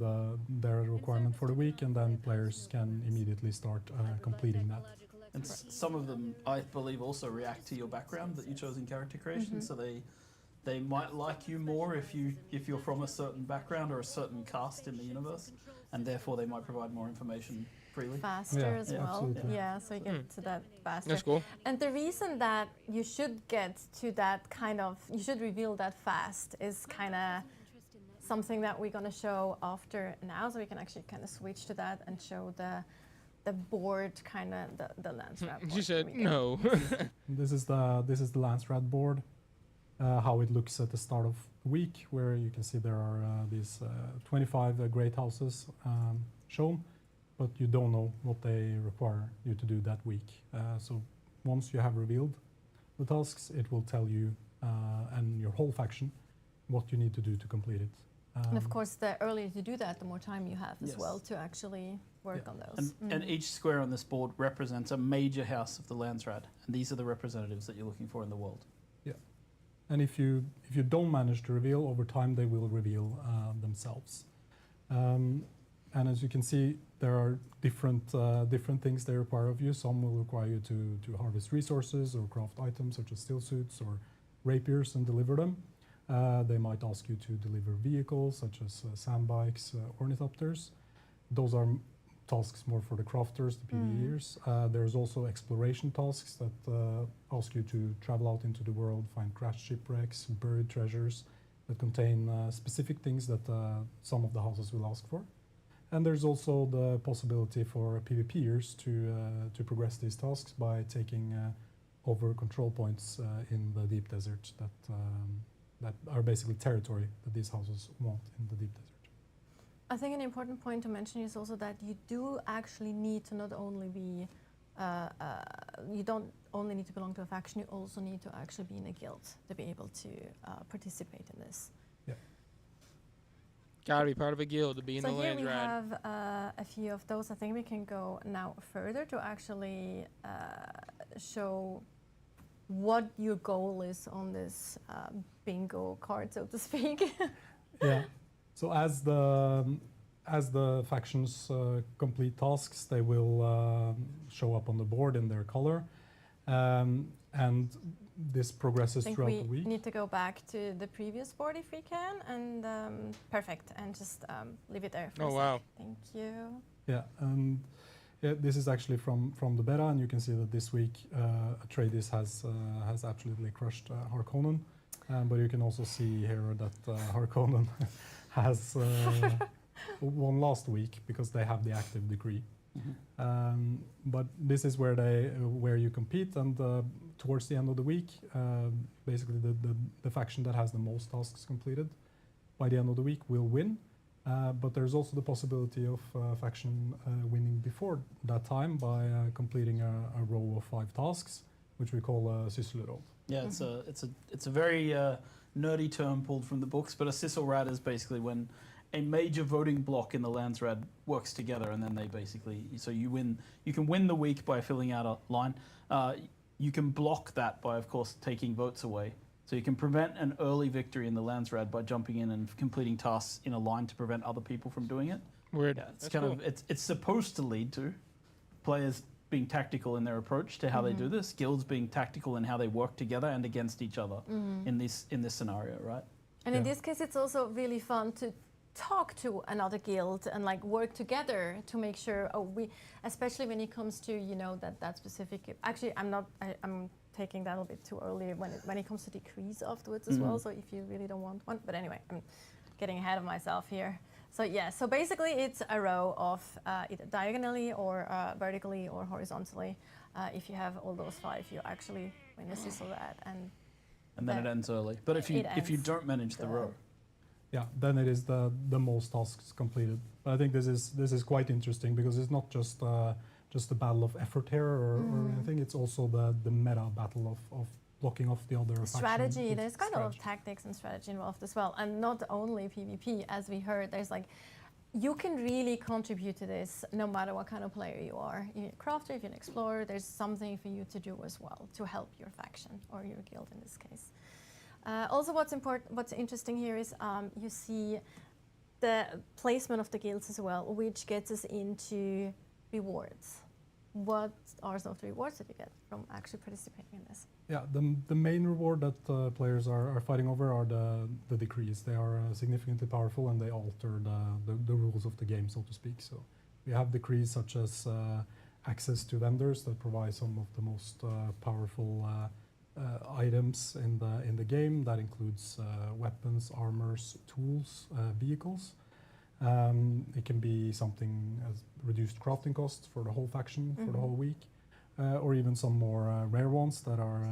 their requirement for the week, and then players can immediately start completing that. And some of them, I believe, also react to your background that you chose in character creation. So they might like you more if you're from a certain background or a certain caste in the universe, and therefore they might provide more information freely. Faster as well. Absolutely. Yeah, so you get to that faster. That's cool. And the reason that you should get to that kind of, you should reveal that fast is kind of something that we're going to show after now, so we can actually kind of switch to that and show the board, kind of the Landsraad board. She said no. This is the Landsraad board, how it looks at the start of the week, where you can see there are these 25 great houses shown, but you don't know what they require you to do that week. So once you have revealed the tasks, it will tell you and your whole faction what you need to do to complete it. And of course, the earlier you do that, the more time you have as Yes. well to actually work on those. And each square on this board represents a major house of the Landsraad, and these are the representatives that you're looking for in the world. Yeah, and if you don't manage to reveal over time, they will reveal themselves. And as you can see, there are different things they require of you. Some will require you to harvest resources or craft items such as steel suits or rapiers and deliver them. They might ask you to deliver vehicles such as sandbikes, ornithopters. Those are tasks more for the crafters, the PvEers. There's also exploration tasks that ask you to travel out into the world, find crashed shipwrecks, buried treasures that contain specific things that some of the houses will ask for. And there's also the possibility for PvPers to progress these tasks by taking over control points in the deep desert that are basically territory that these houses want in the deep desert. I think an important point to mention is also that you do actually need to not only be, you don't only need to belong to a faction, you also need to actually be in a guild to be able to participate in this. Yeah. Gotta be part of a guild to be in the So here we Landsraad. have a few of those. I think we can go now further to actually show what your goal is on this bingo card, so to speak. Yeah. So as the factions complete tasks, they will show up on the board in their color, and this progresses I think throughout the we week. need to go back to the previous board if we can, and perfect, and just leave it there for a Oh, sec. wow. Thank you. Yeah, and this is actually from the beta, and you can see that this week Atreides has absolutely crushed Harkonnen, but you can also see here that Harkonnen has won last week because they have the active decree. But this is where you compete, and towards the end of the week, basically the faction that has the most tasks completed by the end of the week will win. But there's also the possibility of faction winning before that time by completing a row of 5 tasks, which we call a Sysselråd. Yeah, it's a very nerdy term pulled from the books, but a Sysselråd is basically when a major voting block in the Landsraad works together, and then they basically, so you win. You can win the week by filling out a line. You can block that by, of course, taking votes away. So you can prevent an early victory in the Landsraad by jumping in and completing tasks in a line to prevent other people from doing it. Weird. Yeah, it's That's kind cool. of it's supposed to lead to players being tactical in their approach to how they do this, guilds being tactical in how they work together and against each other in this scenario, right? And in this case, it's also really fun to talk to another guild and like work together to make sure especially when it comes to that specific. Actually, I'm taking that a little bit too early when it comes to decrees afterwards as well. So if you really don't want one, but anyway, I'm getting ahead of myself here. So yeah, so basically it's a row of either diagonally or vertically or horizontally. If you have all those 5, you actually win a Sysselråd, And then it ends early. But if you don't manage the row, yeah, then it is the most tasks completed. But I think this is quite interesting because it's not just a battle of effort here or anything. It's also the meta battle of blocking off the other strategy. faction. There's kind of tactics and strategy involved as well, and not only PvP. As we heard, there's like you can really contribute to this no matter what kind of player you are. If you're a crafter, if you're an explorer, there's something for you to do as well to help your faction or your guild in this case. Also, what's interesting here is you see the placement of the guilds as well, which gets us into rewards. What are some of the rewards that you get from actually participating in this? Yeah, the main reward that players are fighting over are the decrees. They are significantly powerful and they alter the rules of the game, so to speak. So we have decrees such as access to vendors that provide some of the most powerful items in the game. That includes weapons, armors, tools, vehicles. It can be something as reduced crafting costs for the whole faction for the whole week, or even some more rare ones that are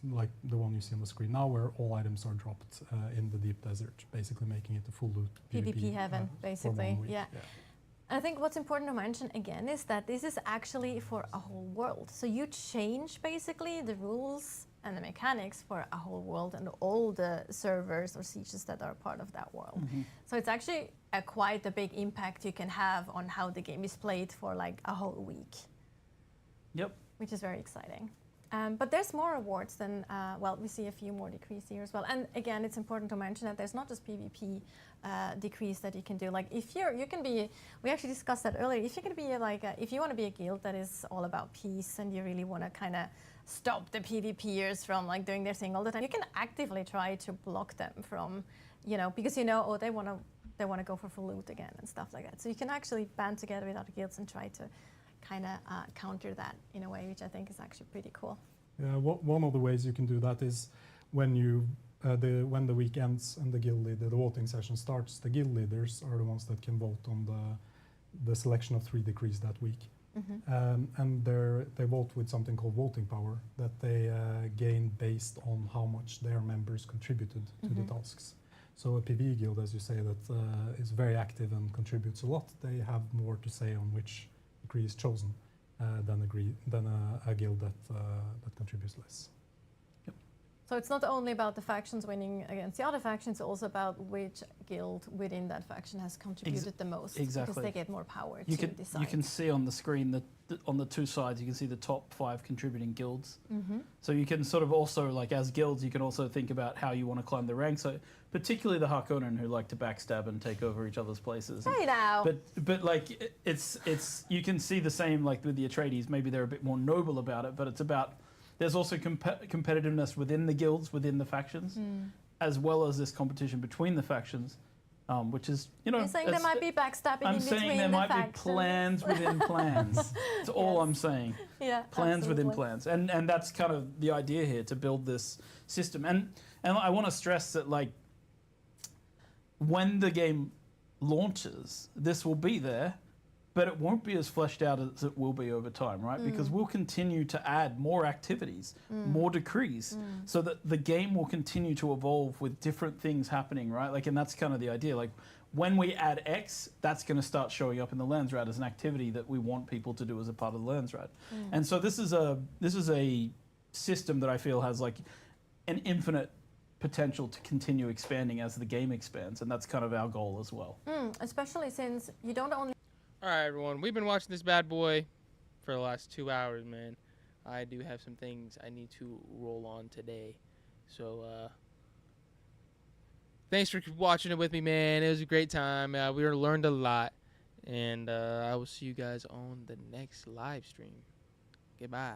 like the one you see on the screen now, where all items are dropped in the deep desert, basically making it a full loot PvP heaven, basically. for 1 week. Yeah. I think what's important to mention again is that this is actually for a whole world. So you change basically the rules and the mechanics for a whole world and all the servers or sieges that are part of that world. So it's actually quite a big impact you can have on how the game is played for like a whole week. Yep. Which is very exciting. But there's more rewards than, well, we see a few more decrees here as well. And again, it's important to mention that there's not just PvP decrees that you can do. Like if you can be, we actually discussed that earlier, if you can be like, if you want to be a guild that is all about peace and you really want to kind of stop the PvPers from like doing their thing all the time, you can actively try to block them from, you know, because you know, oh, they want to go for full loot again and stuff like that. So you can actually band together with other guilds and try to kind of counter that in a way, which I think is actually pretty cool. Yeah, one of the ways you can do that is when you when the week ends and the guild leader, the voting session starts, the guild leaders are the ones that can vote on the selection of 3 decrees that week. And they vote with something called voting power that they gain based on how much their members contributed to the tasks. So a PvE guild, as you say, that is very active and contributes a lot, they have more to say on which decree is chosen than a guild that contributes less. So it's not only about the factions winning against the other factions, it's also about which guild within that faction has contributed the most. Exactly. Because they get more power You to can, decide. you can see on the screen that on the 2 sides, you can see the top 5 contributing guilds. So you can sort of also, like as guilds, you can also think about how you want to climb the ranks. So particularly the Harkonnen who like to backstab and take over each other's places. Hey now. But like it's you can see the same like with the Atreides. Maybe they're a bit more noble about it, but it's about there's also competitiveness within the guilds, within the factions, as well as this competition between the factions, which is, you know... You're saying there might be backstabbing I'm in between saying there the might factions. be plans within plans. That's all I'm saying. Yeah, plans within absolutely. plans. And that's kind of the idea here, to build this system. And I want to stress that, like, when the game launches, this will be there, but it won't be as fleshed out as it will be over time, right? Because we'll continue to add more activities, more decrees, so that the game will continue to evolve with different things happening, right? Like, and that's kind of the idea. Like, when we add X, that's going to start showing up in the Landsraad as an activity that we want people to do as a part of the Landsraad. And so this is a system that I feel has like an infinite potential to continue expanding as the game expands, and that's kind of our goal as well. Especially since you don't only... All right, everyone. We've been watching this bad boy for the last 2 hours, man. I do have some things I need to roll on today. So, thanks for watching it with me, man. It was a great time. We learned a lot. And I will see you guys on the next live stream. Goodbye.